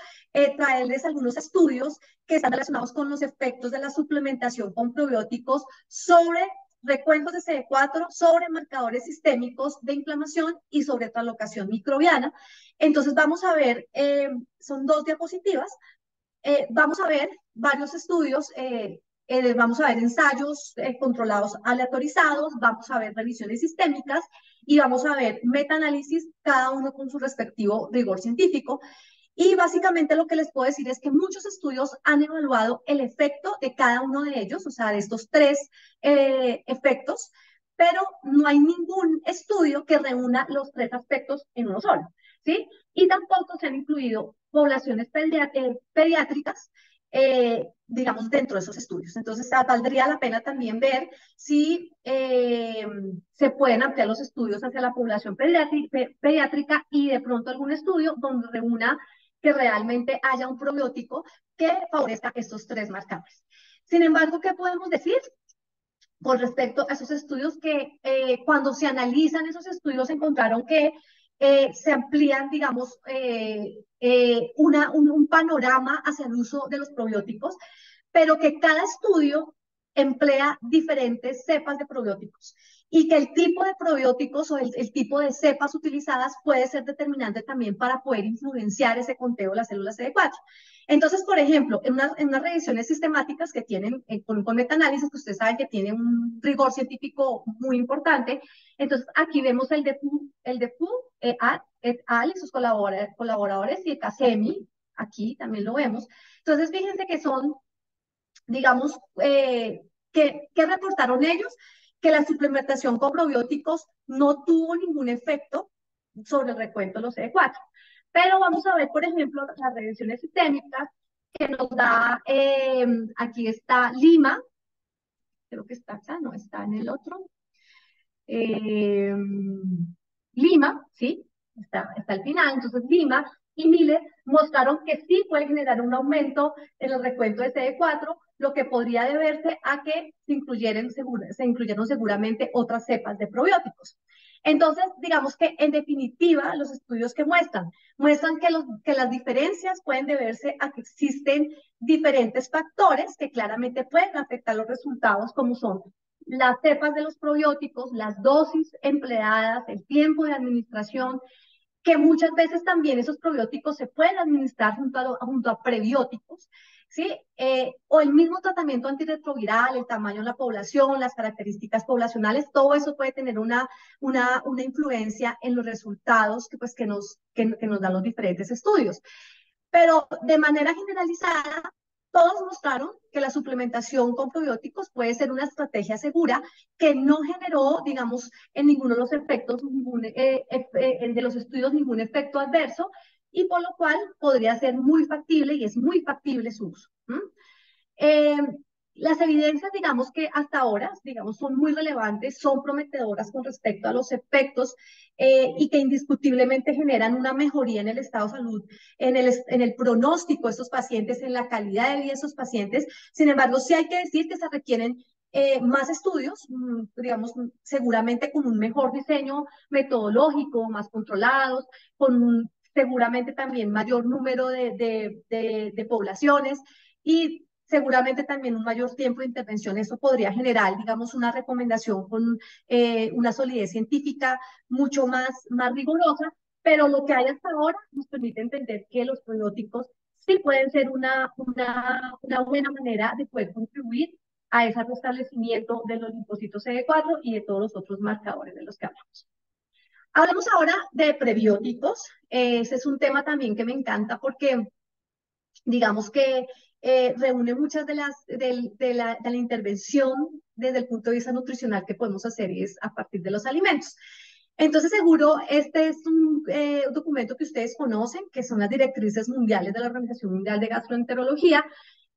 traerles algunos estudios que están relacionados con los efectos de la suplementación con probióticos sobre recuentos de CD4, sobre marcadores sistémicos de inflamación y sobre translocación microbiana. Entonces vamos a ver, son dos diapositivas, vamos a ver varios estudios, vamos a ver ensayos controlados aleatorizados, vamos a ver revisiones sistémicas y vamos a ver metaanálisis, cada uno con su respectivo rigor científico. Y básicamente lo que les puedo decir es que muchos estudios han evaluado el efecto de cada uno de ellos, o sea, de estos tres efectos, pero no hay ningún estudio que reúna los tres aspectos en uno solo, ¿sí? Y tampoco se han incluido poblaciones pediátricas, digamos, dentro de esos estudios. Entonces, valdría la pena también ver si se pueden ampliar los estudios hacia la población pediátrica y de pronto algún estudio donde reúna que realmente haya un probiótico que favorezca estos tres marcadores. Sin embargo, ¿qué podemos decir? Con respecto a esos estudios que cuando se analizan esos estudios encontraron que se amplían, digamos, un panorama hacia el uso de los probióticos, pero que cada estudio emplea diferentes cepas de probióticos y que el tipo de probióticos o el tipo de cepas utilizadas puede ser determinante también para poder influenciar ese conteo de las células CD4. Entonces, por ejemplo, en unas revisiones sistemáticas que tienen con metaanálisis, que ustedes saben que tiene un rigor científico muy importante, entonces aquí vemos el de Fu et al, sus colaboradores, y el CASEMI, aquí también lo vemos. Entonces, fíjense que son, digamos, ¿qué reportaron ellos? Que la suplementación con probióticos no tuvo ningún efecto sobre el recuento de los CD4. Pero vamos a ver, por ejemplo, las revisiones sistémicas que nos da, aquí está Lima, creo que está acá, no está en el otro. Eh, Lima, ¿sí? Está al final, entonces Lima y Miller mostraron que sí puede generar un aumento en el recuento de CD4, lo que podría deberse a que se incluyeron seguramente otras cepas de probióticos. Entonces, digamos que en definitiva, los estudios que muestran que las diferencias pueden deberse a que existen diferentes factores que claramente pueden afectar los resultados, como son las cepas de los probióticos, las dosis empleadas, el tiempo de administración, que muchas veces también esos probióticos se pueden administrar junto a prebióticos, ¿sí? O el mismo tratamiento antirretroviral, el tamaño de la población, las características poblacionales, todo eso puede tener una influencia en los resultados que nos dan los diferentes estudios. Pero de manera generalizada, todos mostraron que la suplementación con probióticos puede ser una estrategia segura que no generó, digamos, en ninguno de los efectos, de los estudios, ningún efecto adverso, y por lo cual podría ser muy factible y es muy factible su uso. Eh, las evidencias, digamos que hasta ahora, digamos, son muy relevantes, son prometedoras con respecto a los efectos y que indiscutiblemente generan una mejoría en el estado de salud, en el pronóstico de estos pacientes, en la calidad de vida de esos pacientes. Sin embargo, sí hay que decir que se requieren más estudios, digamos, seguramente con un mejor diseño metodológico, más controlados, con seguramente también mayor número de poblaciones y seguramente también un mayor tiempo de intervención. Eso podría generar, digamos, una recomendación con una solidez científica mucho más rigurosa, pero lo que hay hasta ahora nos permite entender que los probióticos sí pueden ser una buena manera de poder contribuir a ese restablecimiento de los linfocitos CD4 y de todos los otros marcadores de los que hablamos. Hablemos ahora de prebióticos. Ese es un tema también que me encanta porque digamos que reúne muchas de la intervención desde el punto de vista nutricional que podemos hacer y es a partir de los alimentos. Entonces, seguro, este es un documento que ustedes conocen, que son las directrices mundiales de la Organización Mundial de Gastroenterología,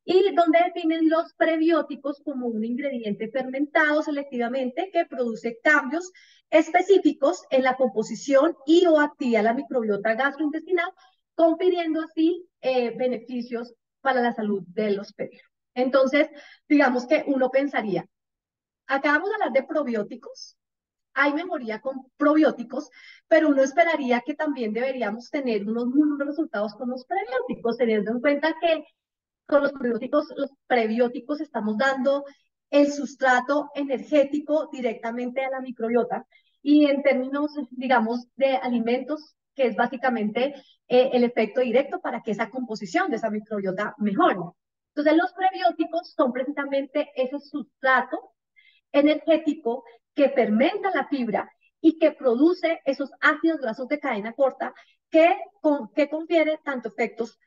y donde definen los prebióticos como un ingrediente fermentado selectivamente que produce cambios específicos en la composición y o actividad de la microbiota gastrointestinal, confiriendo así beneficios para la salud del hospedero. Entonces, digamos que uno pensaría, acabamos de hablar de probióticos, hay mejoría con probióticos, pero uno esperaría que también deberíamos tener unos muy buenos resultados con los prebióticos, teniendo en cuenta que con los prebióticos estamos dando el sustrato energético directamente a la microbiota y en términos, digamos, de alimentos, que es básicamente el efecto directo para que esa composición de esa microbiota mejore. Entonces, los prebióticos son precisamente ese sustrato energético que fermenta la fibra y que produce esos ácidos grasos de cadena corta que confiere tanto efectos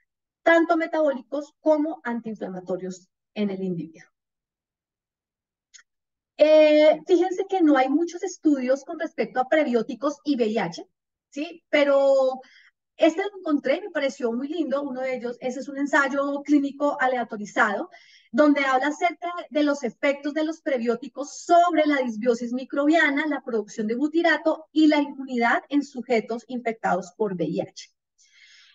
tanto metabólicos como antiinflamatorios en el individuo. Fíjense que no hay muchos estudios con respecto a prebióticos y VIH, ¿sí? Pero este lo encontré, me pareció muy lindo, uno de ellos, ese es un ensayo clínico aleatorizado, donde habla acerca de los efectos de los prebióticos sobre la disbiosis microbiana, la producción de butirato y la inmunidad en sujetos infectados por VIH.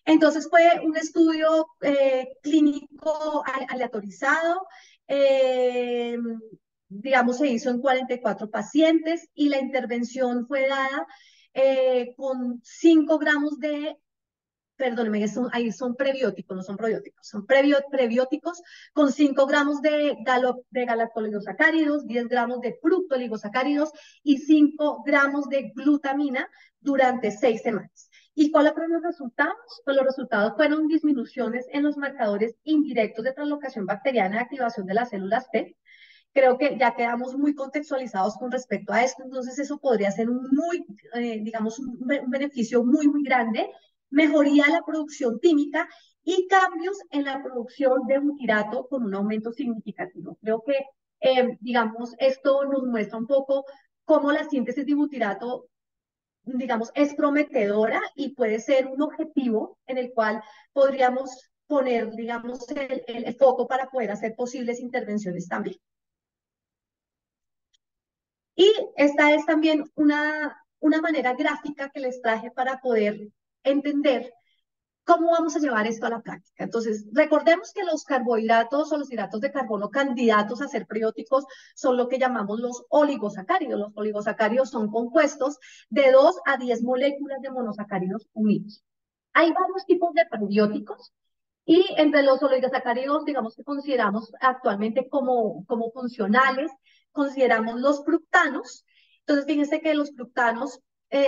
Entonces fue un estudio clínico aleatorizado, eh, digamos, se hizo en 44 pacientes y la intervención fue dada con 5 gramos de, perdóneme, ahí son prebióticos, no son probióticos, son prebióticos con 5 gramos de galactoligosacáridos, 10 gramos de fructoligosacáridos y 5 gramos de glutamina durante 6 semanas. ¿Y cuáles fueron los resultados? Pues los resultados fueron disminuciones en los marcadores indirectos de translocación bacteriana y activación de las células T. Creo que ya quedamos muy contextualizados con respecto a esto, entonces eso podría ser digamos, un beneficio muy, muy grande, mejoría de la producción química y cambios en la producción de butirato con un aumento significativo. Creo que, digamos, esto nos muestra un poco cómo la síntesis de butirato, digamos, es prometedora y puede ser un objetivo en el cual podríamos poner, digamos, el foco para poder hacer posibles intervenciones también. Y esta es también una manera gráfica que les traje para poder entender cómo vamos a llevar esto a la práctica. Entonces, recordemos que los carbohidratos o los hidratos de carbono candidatos a ser probióticos son lo que llamamos los oligosacáridos. Los oligosacáridos son compuestos de 2 a 10 moléculas de monosacáridos unidos. Hay varios tipos de probióticos y entre los oligosacáridos, digamos que consideramos actualmente como funcionales, consideramos los fructanos. Entonces, fíjense que los fructanos,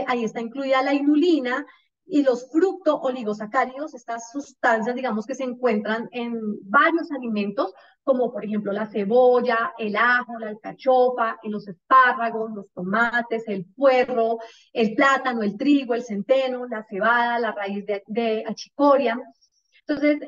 ahí está incluida la inulina y los fructooligosacáridos, estas sustancias, digamos, que se encuentran en varios alimentos, como por ejemplo la cebolla, el ajo, la alcachofa, los espárragos, los tomates, el puerro, el plátano, el trigo, el centeno, la cebada, la raíz de achicoria. Entonces,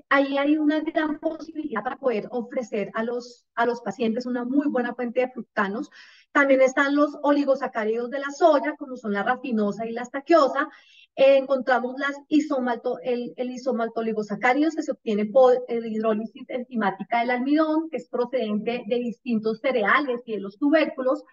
ahí hay una gran posibilidad para poder ofrecer a los pacientes una muy buena fuente de fructanos. También están los oligosacáridos de la soya, como son la rafinosa y la estaquiosa. Encontramos el isomaltoligosacáridos que se obtiene por hidrólisis enzimática del almidón, que es procedente de distintos cereales y de los tubérculos.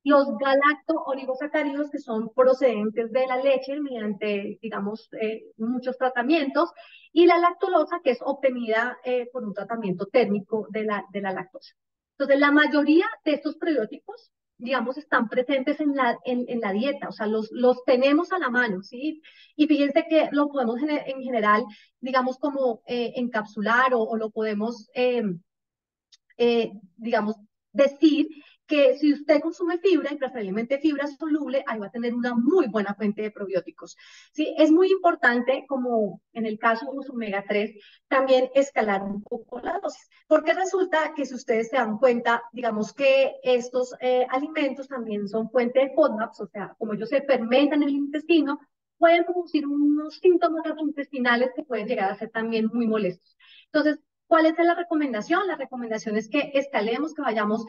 Los galacto-oligosacáridos, que son procedentes de la leche mediante, digamos, muchos tratamientos, y la lactulosa, que es obtenida por un tratamiento térmico de la lactosa. Entonces, la mayoría de estos prebióticos, digamos, están presentes en la dieta, o sea, los tenemos a la mano, ¿sí? Y fíjense que lo podemos en general, digamos, como encapsular o lo podemos, digamos, decir que si usted consume fibra, y preferiblemente fibra soluble, ahí va a tener una muy buena fuente de probióticos. ¿Sí? Es muy importante, como en el caso de los omega 3, también escalar un poco la dosis, porque resulta que si ustedes se dan cuenta, digamos que estos alimentos también son fuente de FODMAPs, o sea, como ellos se fermentan en el intestino, pueden producir unos síntomas gastrointestinales que pueden llegar a ser también muy molestos. Entonces, ¿cuál es la recomendación? La recomendación es que escalemos, que vayamos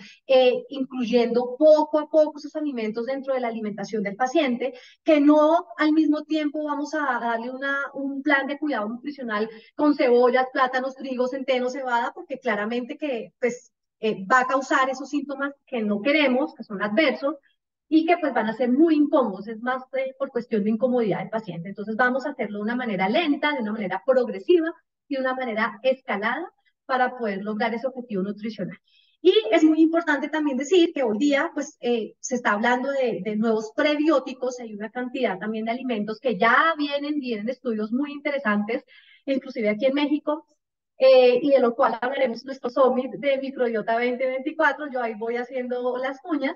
incluyendo poco a poco esos alimentos dentro de la alimentación del paciente, que no al mismo tiempo vamos a darle un plan de cuidado nutricional con cebollas, plátanos, trigo, centeno, cebada, porque claramente que pues, va a causar esos síntomas que no queremos, que son adversos, y que pues van a ser muy incómodos, es más por cuestión de incomodidad del paciente. Entonces vamos a hacerlo de una manera lenta, de una manera progresiva, y de una manera escalada para poder lograr ese objetivo nutricional. Y es muy importante también decir que hoy día pues, se está hablando de nuevos prebióticos, hay una cantidad también de alimentos que ya vienen estudios muy interesantes, inclusive aquí en México, y de lo cual hablaremos en nuestro summit de Microbiota 2024, yo ahí voy haciendo las cuñas,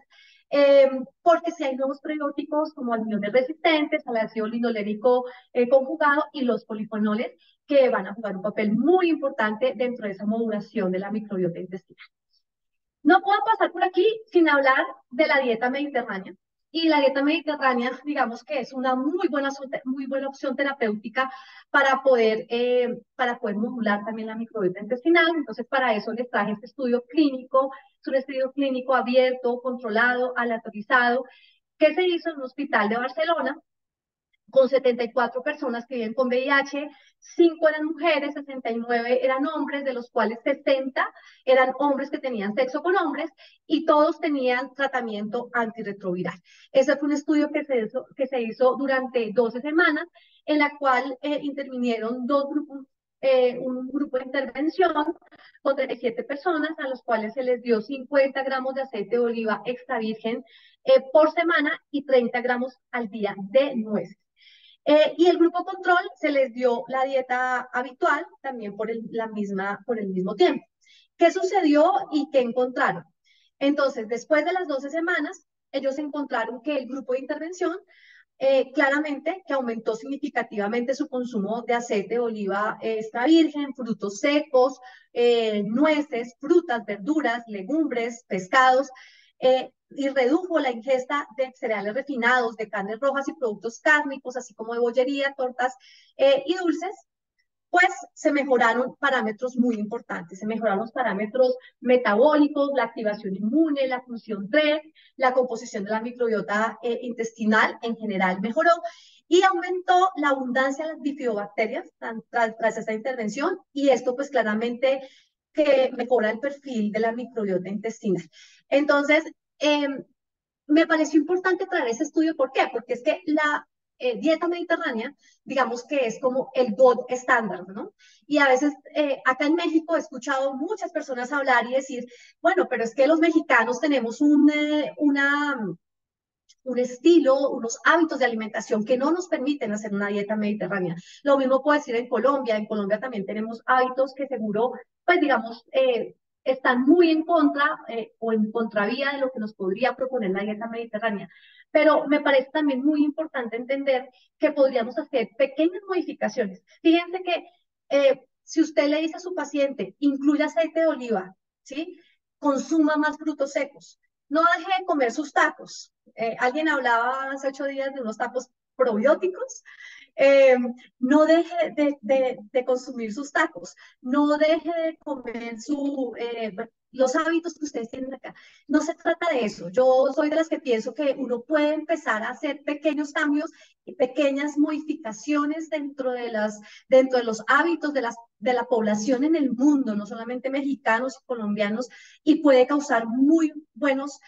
porque si hay nuevos prebióticos como almidones resistentes, al ácido linolérico conjugado y los polifenoles, que van a jugar un papel muy importante dentro de esa modulación de la microbiota intestinal. No puedo pasar por aquí sin hablar de la dieta mediterránea. Y la dieta mediterránea, digamos que es una muy buena opción terapéutica para poder modular también la microbiota intestinal. Entonces, para eso les traje este estudio clínico. Es un estudio clínico abierto, controlado, aleatorizado, que se hizo en un hospital de Barcelona con 74 personas que viven con VIH, 5 eran mujeres, 69 eran hombres, de los cuales 60 eran hombres que tenían sexo con hombres y todos tenían tratamiento antirretroviral. Ese fue un estudio que se hizo durante 12 semanas, en la cual intervinieron dos grupos, un grupo de intervención con 37 personas a los cuales se les dio 50 gramos de aceite de oliva extra virgen por semana y 30 gramos al día de nueces. Y el grupo control se les dio la dieta habitual también por el mismo tiempo. ¿Qué sucedió y qué encontraron? Entonces, después de las 12 semanas, ellos encontraron que el grupo de intervención claramente que aumentó significativamente su consumo de aceite de oliva extra virgen, frutos secos, nueces, frutas, verduras, legumbres, pescados, y redujo la ingesta de cereales refinados, de carnes rojas y productos cárnicos, así como de bollería, tortas y dulces, pues se mejoraron parámetros muy importantes. Se mejoraron los parámetros metabólicos, la activación inmune, la función 3, la composición de la microbiota intestinal en general mejoró y aumentó la abundancia de las bifidobacterias tras esta intervención y esto pues claramente que mejora el perfil de la microbiota intestinal. Entonces, eh, me pareció importante traer ese estudio. ¿Por qué? Porque es que la dieta mediterránea, digamos que es como el gold estándar, ¿no? Y a veces acá en México he escuchado muchas personas hablar y decir, bueno, pero es que los mexicanos tenemos un estilo, unos hábitos de alimentación que no nos permiten hacer una dieta mediterránea. Lo mismo puedo decir en Colombia también tenemos hábitos que seguro, pues digamos, están muy en contra o en contravía de lo que nos podría proponer la dieta mediterránea. Pero me parece también muy importante entender que podríamos hacer pequeñas modificaciones. Fíjense que si usted le dice a su paciente, incluya aceite de oliva, ¿sí? Consuma más frutos secos, no deje de comer sus tacos. Alguien hablaba hace 8 días de unos tacos probióticos. Eh, no deje de consumir sus tacos, no deje de comer los hábitos que ustedes tienen acá. No se trata de eso. Yo soy de las que pienso que uno puede empezar a hacer pequeños cambios y pequeñas modificaciones dentro de los hábitos de la población en el mundo, no solamente mexicanos y colombianos, y puede causar muy buenos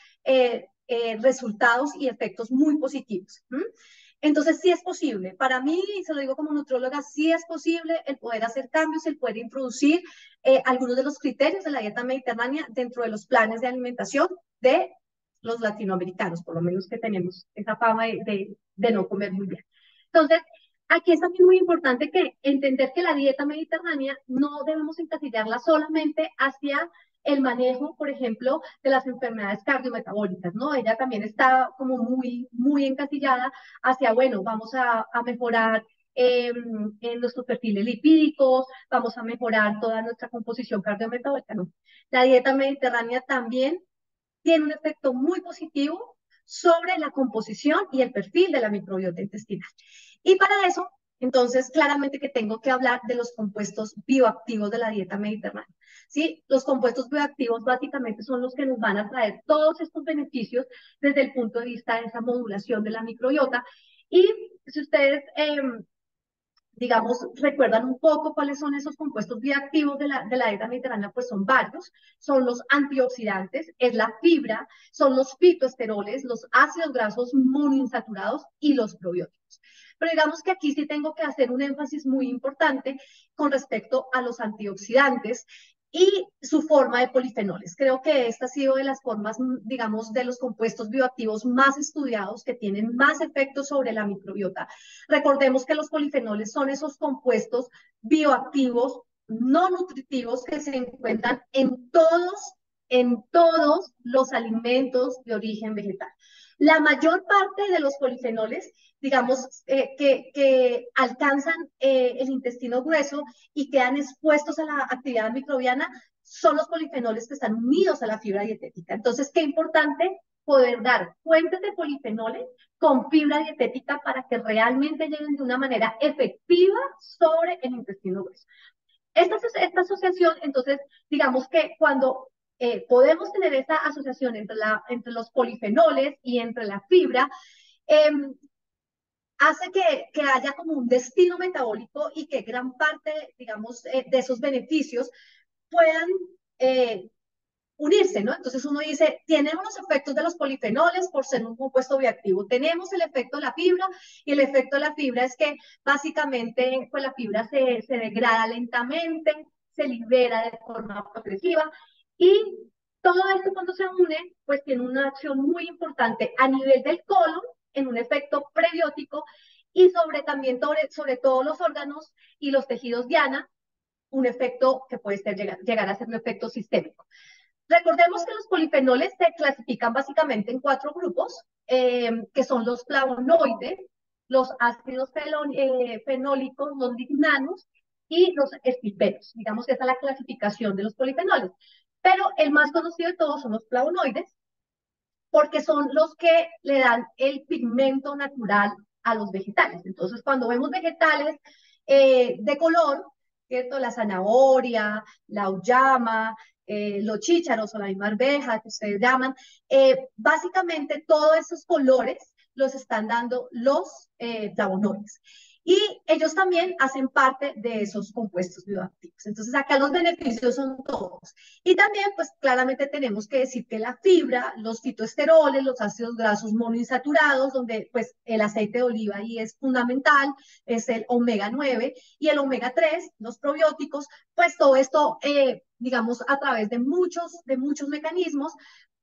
resultados y efectos muy positivos. Entonces, sí es posible. Para mí, se lo digo como nutrióloga, sí es posible el poder hacer cambios, el poder introducir algunos de los criterios de la dieta mediterránea dentro de los planes de alimentación de los latinoamericanos, por lo menos que tenemos esa fama de no comer muy bien. Entonces, aquí es también muy importante que entender que la dieta mediterránea no debemos encasillarla solamente hacia el manejo, por ejemplo, de las enfermedades cardiometabólicas, ¿no? Ella también está como muy, muy encasillada hacia, bueno, vamos a mejorar en nuestros perfiles lipídicos, vamos a mejorar toda nuestra composición cardiometabólica, ¿no? La dieta mediterránea también tiene un efecto muy positivo sobre la composición y el perfil de la microbiota intestinal. Y para eso, entonces, claramente que tengo que hablar de los compuestos bioactivos de la dieta mediterránea. ¿Sí? Los compuestos bioactivos básicamente son los que nos van a traer todos estos beneficios desde el punto de vista de esa modulación de la microbiota. Y si ustedes digamos, recuerdan un poco cuáles son esos compuestos bioactivos de la dieta mediterránea, pues son varios, son los antioxidantes, es la fibra, son los fitoesteroles, los ácidos grasos monoinsaturados y los probióticos. Pero digamos que aquí sí tengo que hacer un énfasis muy importante con respecto a los antioxidantes y su forma de polifenoles. Creo que esta ha sido de las formas, digamos, de los compuestos bioactivos más estudiados, que tienen más efectos sobre la microbiota. Recordemos que los polifenoles son esos compuestos bioactivos no nutritivos que se encuentran en todos los alimentos de origen vegetal. La mayor parte de los polifenoles, digamos, que alcanzan el intestino grueso y quedan expuestos a la actividad microbiana, son los polifenoles que están unidos a la fibra dietética. Entonces, qué importante poder dar fuentes de polifenoles con fibra dietética para que realmente lleguen de una manera efectiva sobre el intestino grueso. Esta asociación, entonces, digamos que cuando podemos tener esta asociación entre los polifenoles y entre la fibra, eh, hace que haya como un destino metabólico y que gran parte, digamos, de esos beneficios puedan eh, unirse, ¿no? Entonces uno dice, tenemos los efectos de los polifenoles por ser un compuesto bioactivo, tenemos el efecto de la fibra, y el efecto de la fibra es que básicamente pues la fibra se degrada lentamente, se libera de forma progresiva, y todo esto cuando se une, pues tiene una acción muy importante a nivel del colon, en un efecto prebiótico, y también sobre todos los órganos y los tejidos diana, un efecto que puede llegar a ser un efecto sistémico. Recordemos que los polifenoles se clasifican básicamente en 4 grupos, que son los flavonoides, los ácidos fenólicos, los lignanos y los estilbetos. Digamos que esa es la clasificación de los polifenoles. Pero el más conocido de todos son los flavonoides, porque son los que le dan el pigmento natural a los vegetales. Entonces, cuando vemos vegetales de color, ¿cierto? La zanahoria, la auyama, los chícharos o la misma arveja que ustedes llaman, básicamente todos esos colores los están dando los flavonoides. Y ellos también hacen parte de esos compuestos bioactivos. Entonces, acá los beneficios son todos. Y también, pues claramente tenemos que decir que la fibra, los fitoesteroles, los ácidos grasos monoinsaturados, donde pues el aceite de oliva ahí es fundamental, es el omega 9 y el omega 3, los probióticos, pues todo esto, digamos, a través de muchos mecanismos,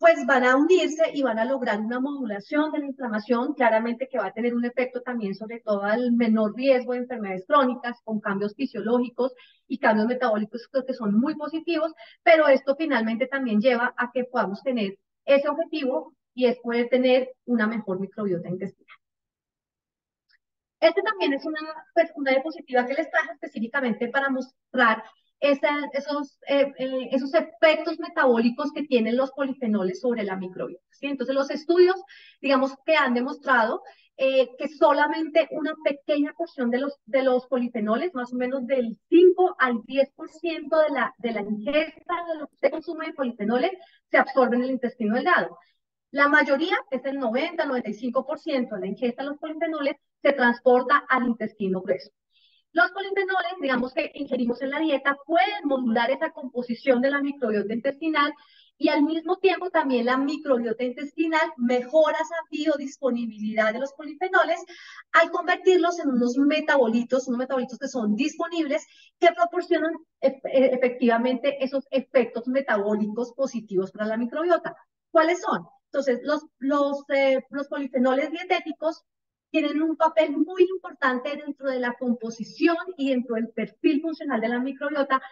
pues van a unirse y van a lograr una modulación de la inflamación, claramente que va a tener un efecto también sobre todo al menor riesgo de enfermedades crónicas, con cambios fisiológicos y cambios metabólicos que son muy positivos, pero esto finalmente también lleva a que podamos tener ese objetivo, y es poder tener una mejor microbiota intestinal. Este también es una diapositiva que les traje específicamente para mostrar esos efectos metabólicos que tienen los polifenoles sobre la microbiota, ¿sí? Entonces, los estudios, digamos, que han demostrado que solamente una pequeña porción de los polifenoles, más o menos del 5 al 10% de la ingesta de lo que usted consume de polifenoles, se absorbe en el intestino delgado. La mayoría, que es el 90-95% de la ingesta de los polifenoles, se transporta al intestino grueso. Los polifenoles, digamos que ingerimos en la dieta, pueden modular esa composición de la microbiota intestinal, y al mismo tiempo también la microbiota intestinal mejora esa biodisponibilidad de los polifenoles al convertirlos en unos metabolitos que son disponibles, que proporcionan efectivamente esos efectos metabólicos positivos para la microbiota. ¿Cuáles son? Entonces, los polifenoles dietéticos tienen un papel muy importante dentro de la composición y dentro del perfil funcional de la microbiota,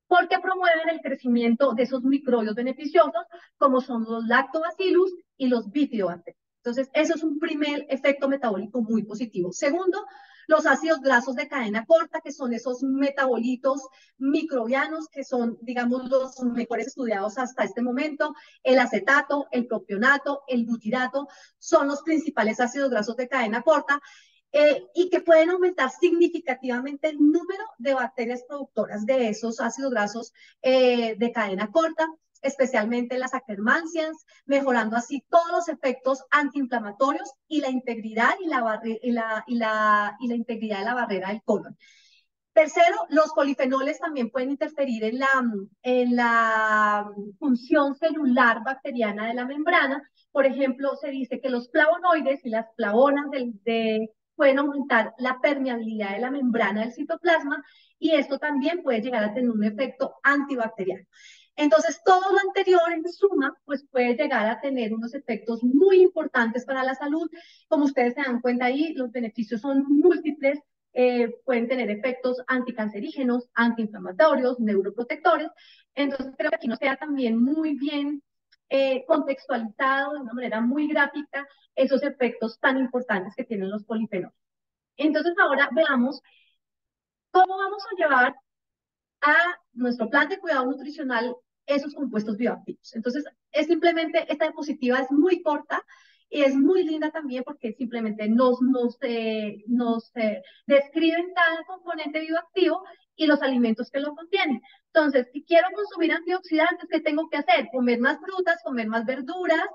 porque promueven el crecimiento de esos microbios beneficiosos, como son los lactobacillus y los bifidobacterias. Entonces, eso es un primer efecto metabólico muy positivo. Segundo, los ácidos grasos de cadena corta, que son esos metabolitos microbianos que son, digamos, los mejores estudiados hasta este momento. El acetato, el propionato, el butirato son los principales ácidos grasos de cadena corta, y que pueden aumentar significativamente el número de bacterias productoras de esos ácidos grasos de cadena corta, especialmente las Akkermansians, mejorando así todos los efectos antiinflamatorios y la integridad integridad de la barrera del colon. Tercero, los polifenoles también pueden interferir en la función celular bacteriana de la membrana. Por ejemplo, se dice que los flavonoides y las flavonas pueden aumentar la permeabilidad de la membrana del citoplasma y esto también puede llegar a tener un efecto antibacteriano. Entonces, todo lo anterior en suma, pues puede llegar a tener unos efectos muy importantes para la salud. Como ustedes se dan cuenta ahí, los beneficios son múltiples. Pueden tener efectos anticancerígenos, antiinflamatorios, neuroprotectores. Entonces, creo que aquí nos queda también muy bien contextualizado de una manera muy gráfica esos efectos tan importantes que tienen los polifenoles. Entonces, ahora veamos cómo vamos a llevar a nuestro plan de cuidado nutricional esos compuestos bioactivos. Entonces, es simplemente, esta diapositiva es muy corta y es muy linda también porque simplemente nos describen cada componente bioactivo y los alimentos que lo contienen. Entonces, si quiero consumir antioxidantes, ¿qué tengo que hacer? Comer más frutas, comer más verduras,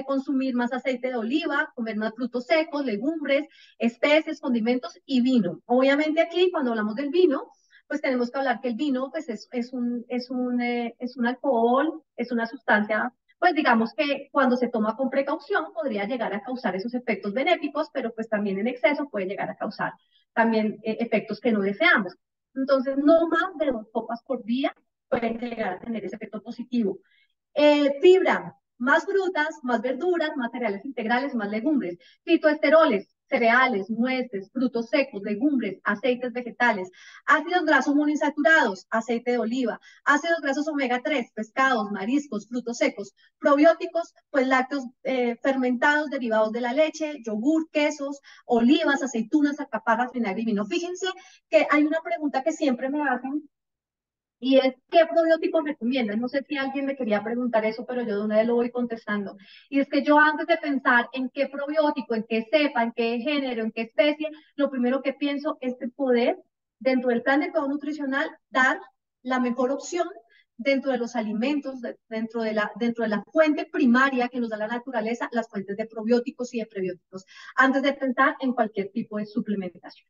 consumir más aceite de oliva, comer más frutos secos, legumbres, especies, condimentos y vino. Obviamente aquí, cuando hablamos del vino, pues tenemos que hablar que el vino pues es un alcohol, es una sustancia, pues digamos que cuando se toma con precaución podría llegar a causar esos efectos benéficos, pero pues también en exceso puede llegar a causar también efectos que no deseamos. Entonces, no más de 2 copas por día pueden llegar a tener ese efecto positivo. Fibra, más frutas, más verduras, más cereales integrales, más legumbres. Fitoesteroles, cereales, nueces, frutos secos, legumbres, aceites vegetales. Ácidos grasos monoinsaturados, aceite de oliva. Ácidos grasos omega 3, pescados, mariscos, frutos secos. Probióticos, pues lácteos fermentados derivados de la leche, yogur, quesos, olivas, aceitunas, alcaparras, vinagre y vino. Fíjense que hay una pregunta que siempre me hacen y es, ¿qué probióticos recomiendas? No sé si alguien me quería preguntar eso, pero yo de una vez lo voy contestando. Y es que yo antes de pensar en qué probiótico, en qué cepa, en qué género, en qué especie, lo primero que pienso es de poder, dentro del plan de cuidado nutricional, dar la mejor opción dentro de los alimentos, dentro de la fuente primaria que nos da la naturaleza, las fuentes de probióticos y de prebióticos, antes de pensar en cualquier tipo de suplementación.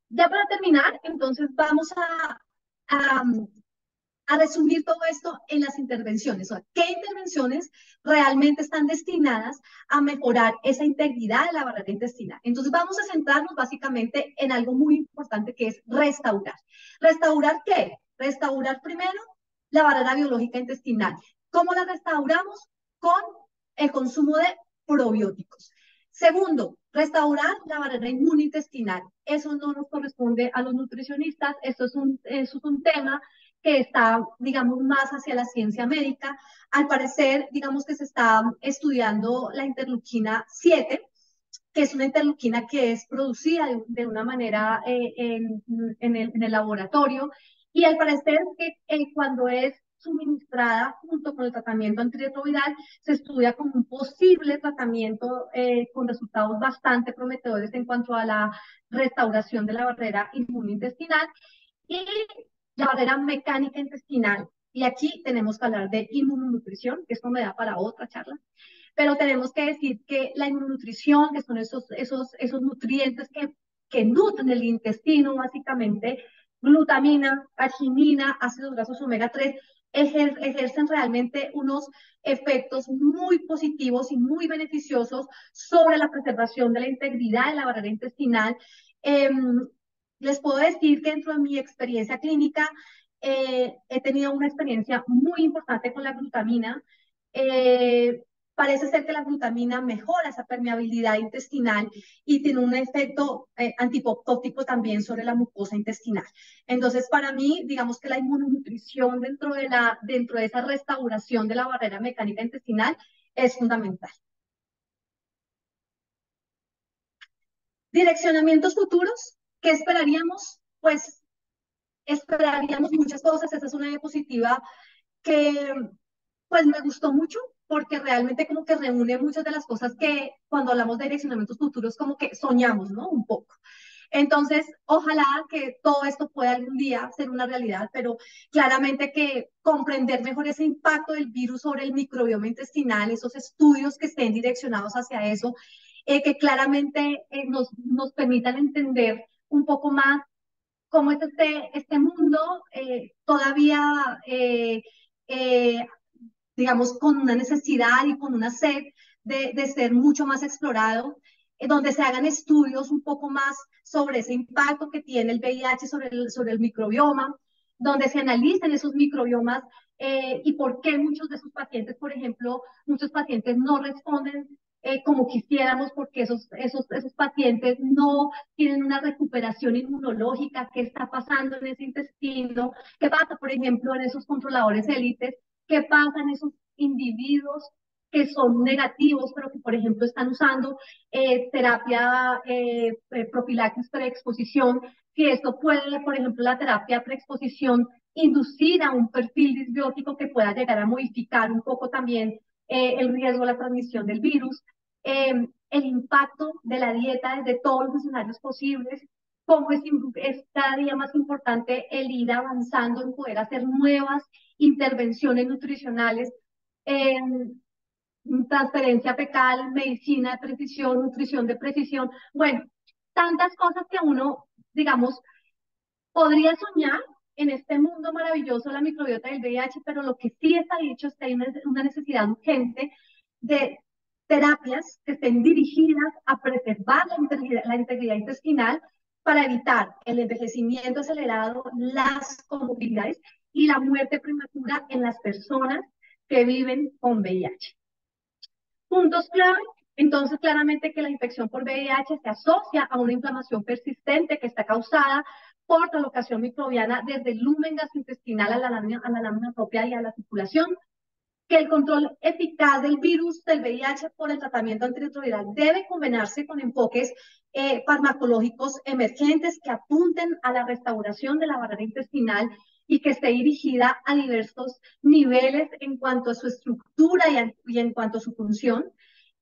Ya para terminar, entonces vamos a, a resumir todo esto en las intervenciones. O sea, ¿qué intervenciones realmente están destinadas a mejorar esa integridad de la barrera intestinal? Entonces vamos a centrarnos básicamente en algo muy importante que es restaurar. ¿Restaurar qué? Restaurar primero la barrera biológica intestinal. ¿Cómo la restauramos? Con el consumo de probióticos. Segundo, restaurar la barrera inmunointestinal. Eso no nos corresponde a los nutricionistas, eso es un tema que está, digamos, más hacia la ciencia médica. Al parecer, digamos que se está estudiando la interleuquina 7, que es una interleuquina que es producida de una manera en el laboratorio, y al parecer que cuando es suministrada junto con el tratamiento antirretroviral, se estudia como un posible tratamiento con resultados bastante prometedores en cuanto a la restauración de la barrera inmunointestinal y la barrera mecánica intestinal. Y aquí tenemos que hablar de inmunonutrición, que esto me da para otra charla, pero tenemos que decir que la inmunonutrición, que son esos nutrientes que nutren el intestino, básicamente, glutamina, arginina, ácidos grasos omega 3, ejercen realmente unos efectos muy positivos y muy beneficiosos sobre la preservación de la integridad de la barrera intestinal. Eh, Les puedo decir que dentro de mi experiencia clínica he tenido una experiencia muy importante con la glutamina. Eh, Parece ser que la glutamina mejora esa permeabilidad intestinal y tiene un efecto antipoptótico también sobre la mucosa intestinal. Entonces, para mí, digamos que la inmunonutrición dentro de esa restauración de la barrera mecánica intestinal es fundamental. Direccionamientos futuros, ¿qué esperaríamos? Pues esperaríamos muchas cosas. Esa es una diapositiva que pues me gustó mucho porque realmente como que reúne muchas de las cosas que cuando hablamos de direccionamientos futuros como que soñamos, ¿no? Un poco. Entonces, ojalá que todo esto pueda algún día ser una realidad, pero claramente que comprender mejor ese impacto del virus sobre el microbioma intestinal, esos estudios que estén direccionados hacia eso, que claramente nos permitan entender un poco más cómo es este mundo todavía, eh, digamos, con una necesidad y con una sed de ser mucho más explorado, donde se hagan estudios un poco más sobre ese impacto que tiene el VIH sobre el microbioma, donde se analicen esos microbiomas y por qué muchos de esos pacientes, por ejemplo, muchos pacientes no responden como quisiéramos, porque esos pacientes no tienen una recuperación inmunológica. ¿Qué está pasando en ese intestino? ¿Qué pasa, por ejemplo, en esos controladores élites? ¿Qué pasa en esos individuos que son negativos, pero que, por ejemplo, están usando terapia profilaxis preexposición? Si esto puede, por ejemplo, la terapia preexposición, inducir a un perfil disbiótico que pueda llegar a modificar un poco también el riesgo de la transmisión del virus, el impacto de la dieta desde todos los escenarios posibles, cómo es cada día más importante el ir avanzando en poder hacer nuevas intervenciones nutricionales, eh, transferencia fecal, medicina de precisión, nutrición de precisión, bueno, tantas cosas que uno, digamos, podría soñar en este mundo maravilloso de la microbiota del VIH, pero lo que sí está dicho es que hay una necesidad urgente de terapias que estén dirigidas a preservar la integridad intestinal para evitar el envejecimiento acelerado, las comorbilidades y la muerte prematura en las personas que viven con VIH. Puntos clave. Entonces, claramente que la infección por VIH se asocia a una inflamación persistente que está causada por translocación microbiana desde el lumen gastrointestinal a la lámina propia y a la circulación, que el control eficaz del virus del VIH por el tratamiento antirretroviral debe combinarse con enfoques farmacológicos emergentes que apunten a la restauración de la barrera intestinal y que esté dirigida a diversos niveles en cuanto a su estructura y en cuanto a su función,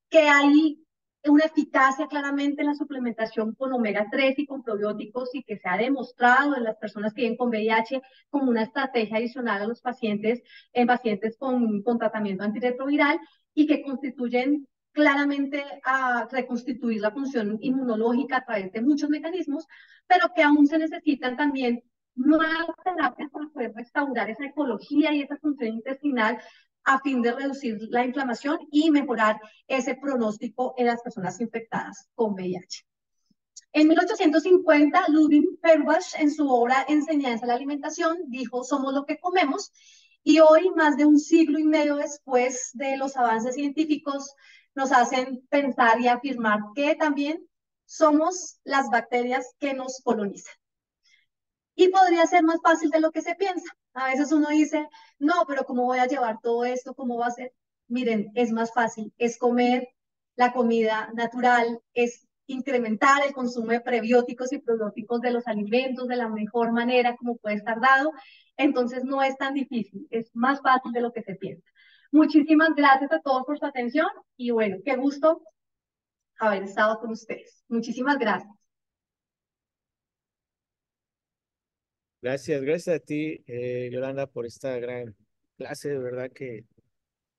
que hay una eficacia claramente en la suplementación con omega 3 y con probióticos y que se ha demostrado en las personas que viven con VIH como una estrategia adicional a los pacientes, en pacientes con tratamiento antirretroviral y que constituyen claramente a reconstituir la función inmunológica a través de muchos mecanismos, pero que aún se necesitan también nuevas terapias para poder restaurar esa ecología y esa función intestinal a fin de reducir la inflamación y mejorar ese pronóstico en las personas infectadas con VIH. En 1850, Ludwig Feuerbach, en su obra Enseñanza a la Alimentación, dijo: somos lo que comemos. Y hoy, más de un siglo y medio después de los avances científicos, nos hacen pensar y afirmar que también somos las bacterias que nos colonizan. Y podría ser más fácil de lo que se piensa. A veces uno dice, no, pero ¿cómo voy a llevar todo esto? ¿Cómo va a ser? Miren, es más fácil, es comer la comida natural, es incrementar el consumo de prebióticos y probióticos de los alimentos de la mejor manera como puede estar dado. Entonces no es tan difícil, es más fácil de lo que se piensa. Muchísimas gracias a todos por su atención y bueno, qué gusto haber estado con ustedes. Muchísimas gracias. Gracias a ti, Yolanda, por esta gran clase, de verdad que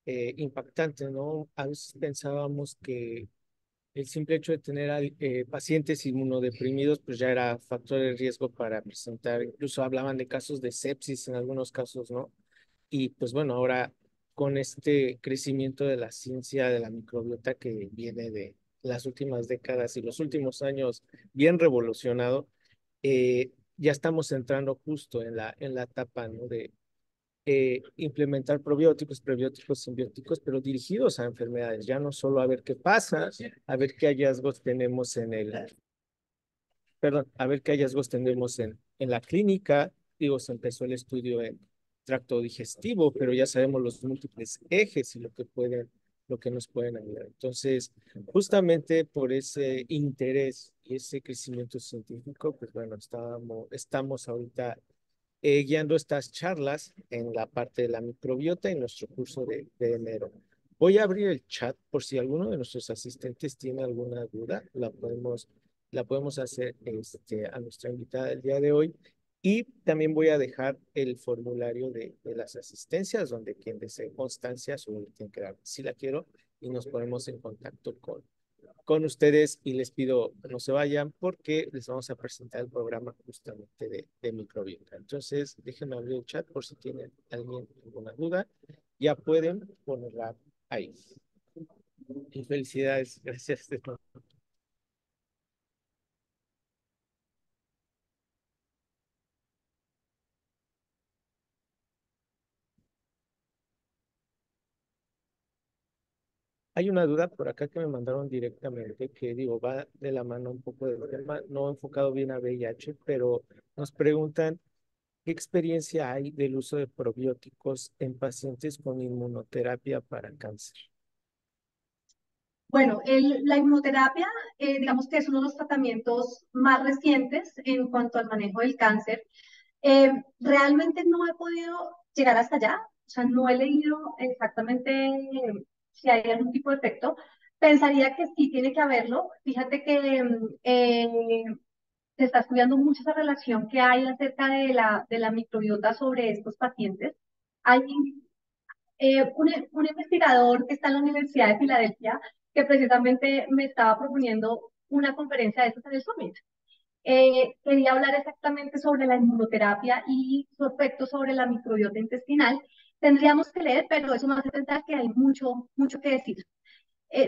impactante, ¿no? A veces pensábamos que el simple hecho de tener pacientes inmunodeprimidos, pues ya era factor de riesgo para presentar, incluso hablaban de casos de sepsis en algunos casos, ¿no? Y pues bueno, ahora con este crecimiento de la ciencia de la microbiota que viene de las últimas décadas y los últimos años bien revolucionado, ya estamos entrando justo en la etapa, ¿no? De implementar probióticos, prebióticos, simbióticos, pero dirigidos a enfermedades, ya no solo a ver qué pasa, a ver qué hallazgos tenemos a ver qué hallazgos tenemos en la clínica. Digo, se empezó el estudio en tracto digestivo, pero ya sabemos los múltiples ejes y lo que nos pueden ayudar. Entonces, justamente por ese interés y ese crecimiento científico, pues bueno, estamos ahorita guiando estas charlas en la parte de la microbiota en nuestro curso de enero. Voy a abrir el chat por si alguno de nuestros asistentes tiene alguna duda, la podemos hacer a nuestra invitada del día de hoy. Y también voy a dejar el formulario de las asistencias, donde quien desee constancia solo tiene que dar si la quiero y nos ponemos en contacto con ustedes y les pido que no se vayan porque les vamos a presentar el programa justamente de microbiota. Entonces, déjenme abrir el chat por si tienen alguna duda. Ya pueden ponerla ahí. Y felicidades, gracias. Hay una duda por acá que me mandaron directamente, que digo, va de la mano un poco del tema, no enfocado bien a VIH, pero nos preguntan qué experiencia hay del uso de probióticos en pacientes con inmunoterapia para cáncer. Bueno, la inmunoterapia, digamos que es uno de los tratamientos más recientes en cuanto al manejo del cáncer. Realmente no he podido llegar hasta allá, o sea, no he leído exactamente si hay algún tipo de efecto. Pensaría que sí tiene que haberlo. Fíjate que se está estudiando mucho esa relación que hay acerca de la microbiota sobre estos pacientes. Hay un investigador que está en la Universidad de Filadelfia que precisamente me estaba proponiendo una conferencia de estos en el Summit. Quería hablar exactamente sobre la inmunoterapia y su efecto sobre la microbiota intestinal. Tendríamos que leer, pero eso me hace pensar que hay mucho, mucho que decir.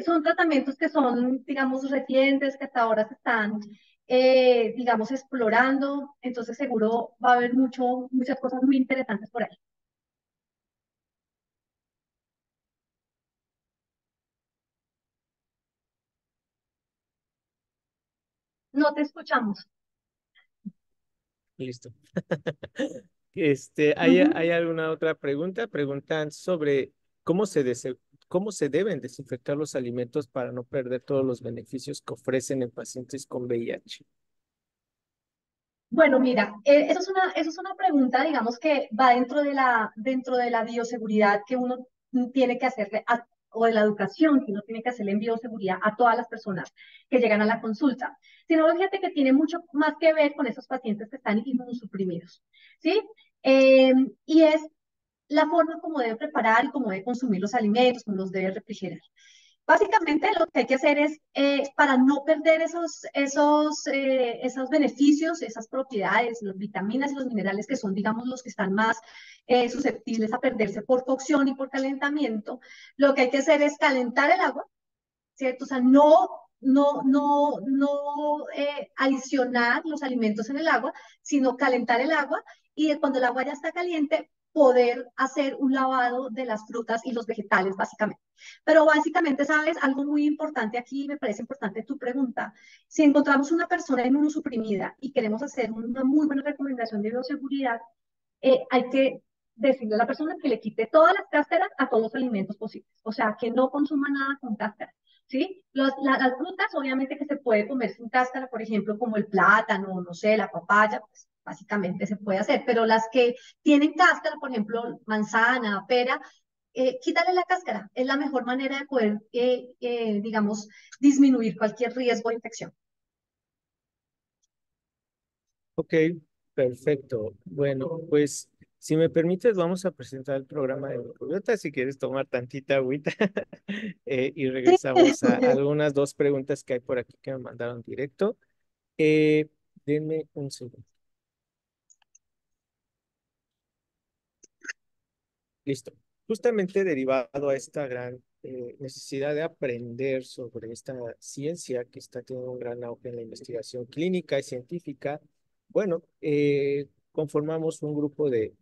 Son tratamientos que son, digamos, recientes, que hasta ahora se están, digamos, explorando, entonces seguro va a haber muchas cosas muy interesantes por ahí. No te escuchamos. Listo. ¿Hay Ujú. alguna otra pregunta? Preguntan sobre cómo cómo se deben desinfectar los alimentos para no perder todos los beneficios que ofrecen en pacientes con VIH. Bueno, mira, eso es una pregunta, digamos, que va dentro de la bioseguridad que uno tiene que hacerle, o de la educación que uno tiene que hacerle en bioseguridad a todas las personas que llegan a la consulta. Sino, fíjate que tiene mucho más que ver con esos pacientes que están inmunosuprimidos, ¿sí? Eh, y es la forma como debe preparar y cómo debe consumir los alimentos, cómo los debe refrigerar. Básicamente lo que hay que hacer es, para no perder esos beneficios, esas propiedades, las vitaminas y los minerales que son, digamos, los que están más susceptibles a perderse por cocción y por calentamiento, lo que hay que hacer es calentar el agua, ¿cierto? O sea, no adicionar los alimentos en el agua, sino calentar el agua y cuando el agua ya está caliente, poder hacer un lavado de las frutas y los vegetales, básicamente. Pero básicamente, ¿sabes? Algo muy importante aquí, me parece importante tu pregunta. Si encontramos una persona inmunosuprimida y queremos hacer una muy buena recomendación de bioseguridad, hay que decirle a la persona que le quite todas las cáscaras a todos los alimentos posibles. O sea, que no consuma nada con cáscara. ¿Sí? Las frutas, obviamente que se puede comer sin cáscara, por ejemplo, como el plátano, no sé, la papaya, pues básicamente se puede hacer, pero las que tienen cáscara, por ejemplo, manzana, pera, quítale la cáscara. Es la mejor manera de poder, digamos, disminuir cualquier riesgo de infección. Ok, perfecto. Bueno, pues si me permites, vamos a presentar el programa de microbiota. Si quieres tomar tantita agüita y Sí. regresamos a algunas dos preguntas que hay por aquí que me mandaron directo. Eh, Denme un segundo. Listo. Justamente derivado a esta gran necesidad de aprender sobre esta ciencia que está teniendo un gran auge en la investigación clínica y científica, bueno, conformamos un grupo de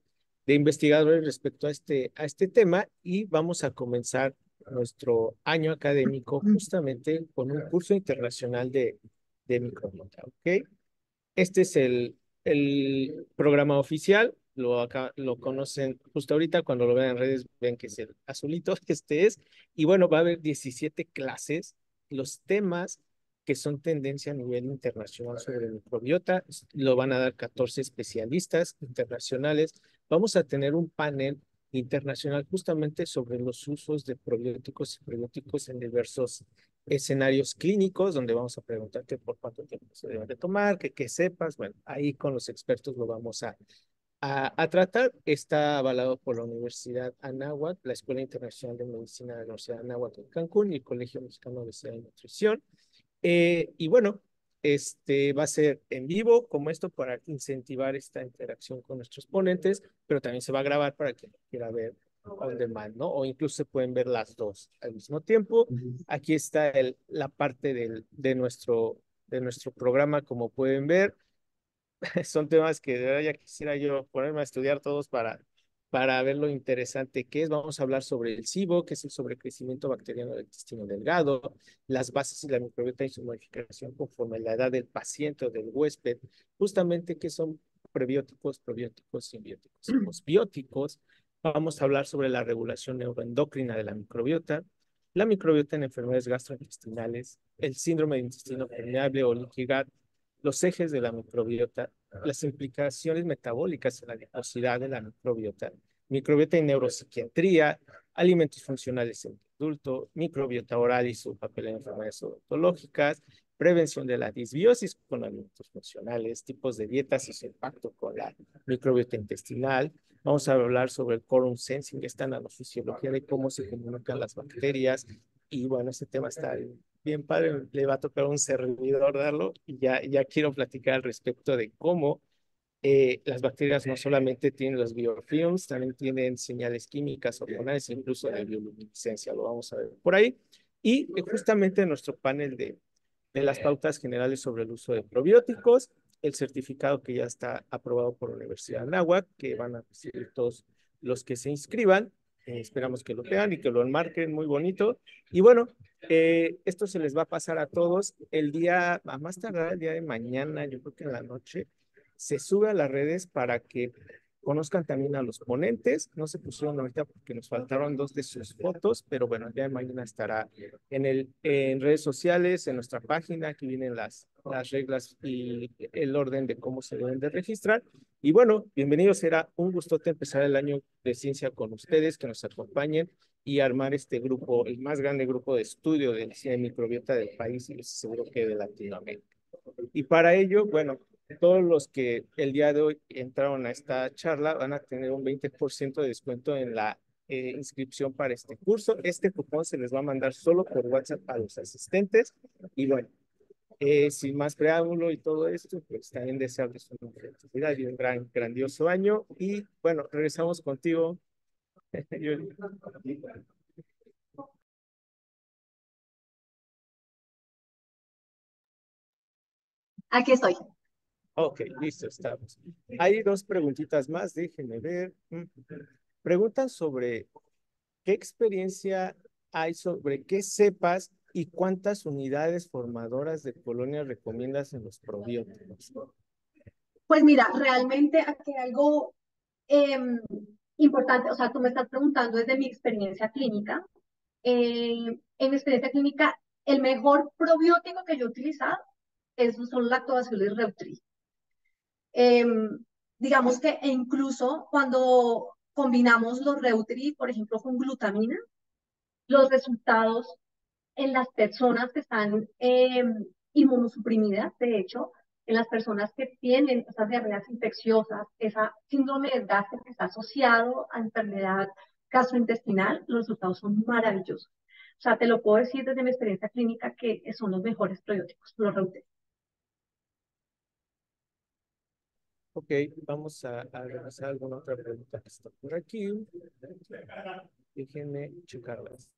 investigadores respecto a este tema y vamos a comenzar nuestro año académico justamente con un curso internacional de microbiota, ¿ok? Este es el programa oficial, lo conocen justo ahorita, cuando lo vean en redes ven que es el azulito, este es, y bueno, va a haber 17 clases, los temas que son tendencia a nivel internacional sobre microbiota, lo van a dar 14 especialistas internacionales, vamos a tener un panel internacional justamente sobre los usos de probióticos y prebióticos en diversos escenarios clínicos donde vamos a preguntarte por cuánto tiempo se deben de tomar, que qué sepas. Bueno, ahí con los expertos lo vamos a tratar. Está avalado por la Universidad Anáhuac, la Escuela Internacional de Medicina de la Universidad Anáhuac en Cancún y el Colegio Mexicano de Obesidad y Nutrición. Y bueno, este va a ser en vivo como esto para incentivar esta interacción con nuestros ponentes, pero también se va a grabar para quien quiera ver on demand, ¿no? O incluso se pueden ver las dos al mismo tiempo. Aquí está la parte de nuestro programa, como pueden ver. Son temas que de verdad ya quisiera yo ponerme a estudiar todos para ver lo interesante que es. Vamos a hablar sobre el SIBO, que es el sobrecrecimiento bacteriano del intestino delgado, las bases y la microbiota y su modificación conforme a la edad del paciente o del huésped, justamente qué son prebióticos, probióticos, simbióticos y posbióticos. Vamos a hablar sobre la regulación neuroendocrina de la microbiota en enfermedades gastrointestinales, el síndrome de intestino permeable o leaky gut, los ejes de la microbiota, las implicaciones metabólicas en la adiposidad de la microbiota y neuropsiquiatría, alimentos funcionales en el adulto, microbiota oral y su papel en enfermedades odontológicas, prevención de la disbiosis con alimentos funcionales, tipos de dietas y su impacto con la microbiota intestinal. Vamos a hablar sobre el quorum sensing, esta nanofisiología de cómo se comunican las bacterias. Y bueno, ese tema está bien padre, le va a tocar a un servidor darlo y ya quiero platicar al respecto de cómo las bacterias no solamente tienen los biofilms, también tienen señales químicas, hormonales, incluso de bioluminiscencia, lo vamos a ver por ahí. Y justamente en nuestro panel de las pautas generales sobre el uso de probióticos, el certificado que ya está aprobado por la Universidad de Anáhuac, que van a recibir todos los que se inscriban. Esperamos que lo vean y que lo enmarquen muy bonito. Y bueno, esto se les va a pasar a todos el día, a más tardar el día de mañana, yo creo que en la noche, se sube a las redes para que conozcan también a los ponentes. No se pusieron ahorita porque nos faltaron dos de sus fotos, pero bueno, el día de mañana estará en redes sociales, en nuestra página. Aquí vienen las reglas y el orden de cómo se deben de registrar. Y bueno, bienvenidos, será un gustote empezar el año de ciencia con ustedes, que nos acompañen y armar este grupo, el más grande grupo de estudio de medicina y microbiota del país y les aseguro que de Latinoamérica. Y para ello, bueno, todos los que el día de hoy entraron a esta charla van a tener un 20% de descuento en la inscripción para este curso. Este cupón se les va a mandar solo por WhatsApp a los asistentes. Y bueno, sin más preámbulo y todo esto, pues también desearles una feliz vida y un grandioso año. Y bueno, regresamos contigo, Yuli. Aquí estoy. Ok, listo, estamos. Hay dos preguntitas más, déjenme ver. Preguntan sobre ¿qué experiencia hay sobre qué cepas y cuántas unidades formadoras de colonias recomiendas en los probióticos? Pues mira, realmente aquí hay algo em, importante, o sea, tú me estás preguntando desde mi experiencia clínica. En mi experiencia clínica, el mejor probiótico que yo he utilizado son los lactobacillus reuteri. Em, digamos que e incluso cuando combinamos los reuteri, por ejemplo, con glutamina, los resultados en las personas que están inmunosuprimidas, de hecho, en las personas que tienen esas diarreas infecciosas, esa síndrome de Gaster que está asociado a enfermedad gastrointestinal, los resultados son maravillosos. O sea, te lo puedo decir desde mi experiencia clínica que son los mejores probióticos, los Reuteri. Ok, vamos a revisar alguna otra pregunta que está por aquí. Déjenme checarlas.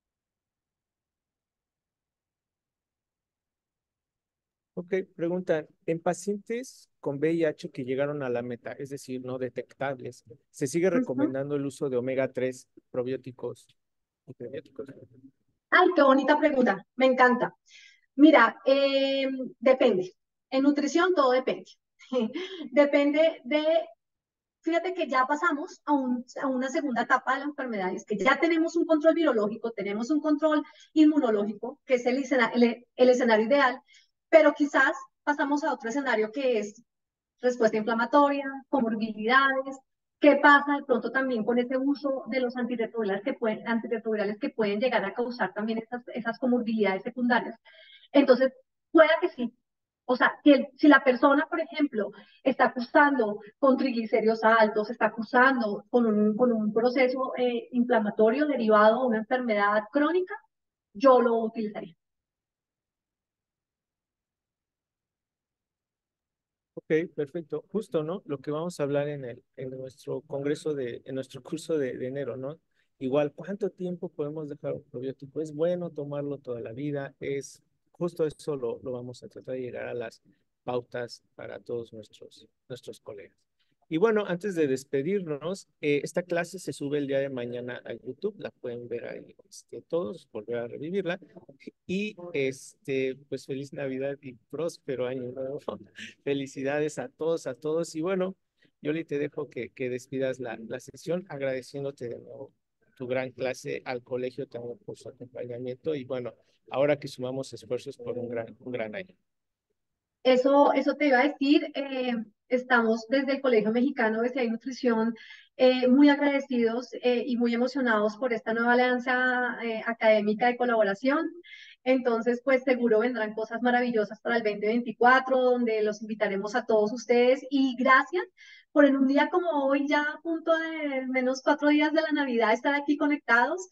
Ok, preguntan, en pacientes con VIH que llegaron a la meta, es decir, no detectables, ¿se sigue Uh -huh. recomendando el uso de omega 3 probióticos y prebióticos? Ay, qué bonita pregunta, me encanta. Mira, depende. En nutrición todo depende. Depende de, fíjate que ya pasamos a una segunda etapa de la enfermedad, es que ya tenemos un control virológico, tenemos un control inmunológico, que es el escenario ideal, pero quizás pasamos a otro escenario que es respuesta inflamatoria, comorbilidades. ¿Qué pasa de pronto también con ese uso de los antirretrovirales que pueden llegar a causar también esas comorbilidades secundarias? Entonces, pueda que sí. O sea, si la persona, por ejemplo, está cursando con triglicéridos altos, está cursando con un proceso inflamatorio derivado de una enfermedad crónica, yo lo utilizaría. Ok, perfecto. Justo, ¿no? Lo que vamos a hablar en nuestro congreso en nuestro curso de enero, ¿no? Igual, ¿cuánto tiempo podemos dejar un probiótico? Es bueno tomarlo toda la vida, es justo eso lo vamos a tratar de llegar a las pautas para todos nuestros colegas. Y bueno, antes de despedirnos, esta clase se sube el día de mañana a YouTube, la pueden ver ahí todos, volver a revivirla. Y pues feliz Navidad y próspero año nuevo. Felicidades a todos. Y bueno, Yoli, te dejo que despidas la sesión agradeciéndote de nuevo tu gran clase al colegio también por su acompañamiento. Y bueno, ahora que sumamos esfuerzos por un gran año. Eso te iba a decir, estamos desde el Colegio Mexicano de Ciencia y Nutrición muy agradecidos y muy emocionados por esta nueva alianza académica de colaboración. Entonces, pues seguro vendrán cosas maravillosas para el 2024, donde los invitaremos a todos ustedes. Y gracias por en un día como hoy, ya a punto de menos 4 días de la Navidad, estar aquí conectados.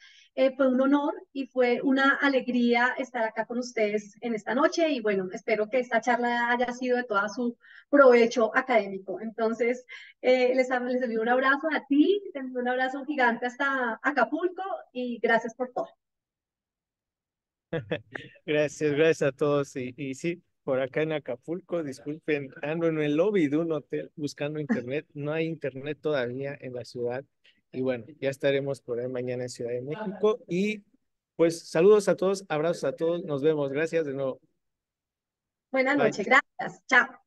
Fue un honor y fue una alegría estar acá con ustedes en esta noche y bueno, espero que esta charla haya sido de todo su provecho académico. Entonces, les envío un abrazo a ti, te envío un abrazo gigante hasta Acapulco y gracias por todo. Gracias, gracias a todos. Y sí, por acá en Acapulco, disculpen, ando en el lobby de un hotel buscando internet. No hay internet todavía en la ciudad. Y bueno, ya estaremos por ahí mañana en Ciudad de México. Y pues saludos a todos, abrazos a todos. Nos vemos. Gracias de nuevo. Buenas Bye. noches, gracias. Chao.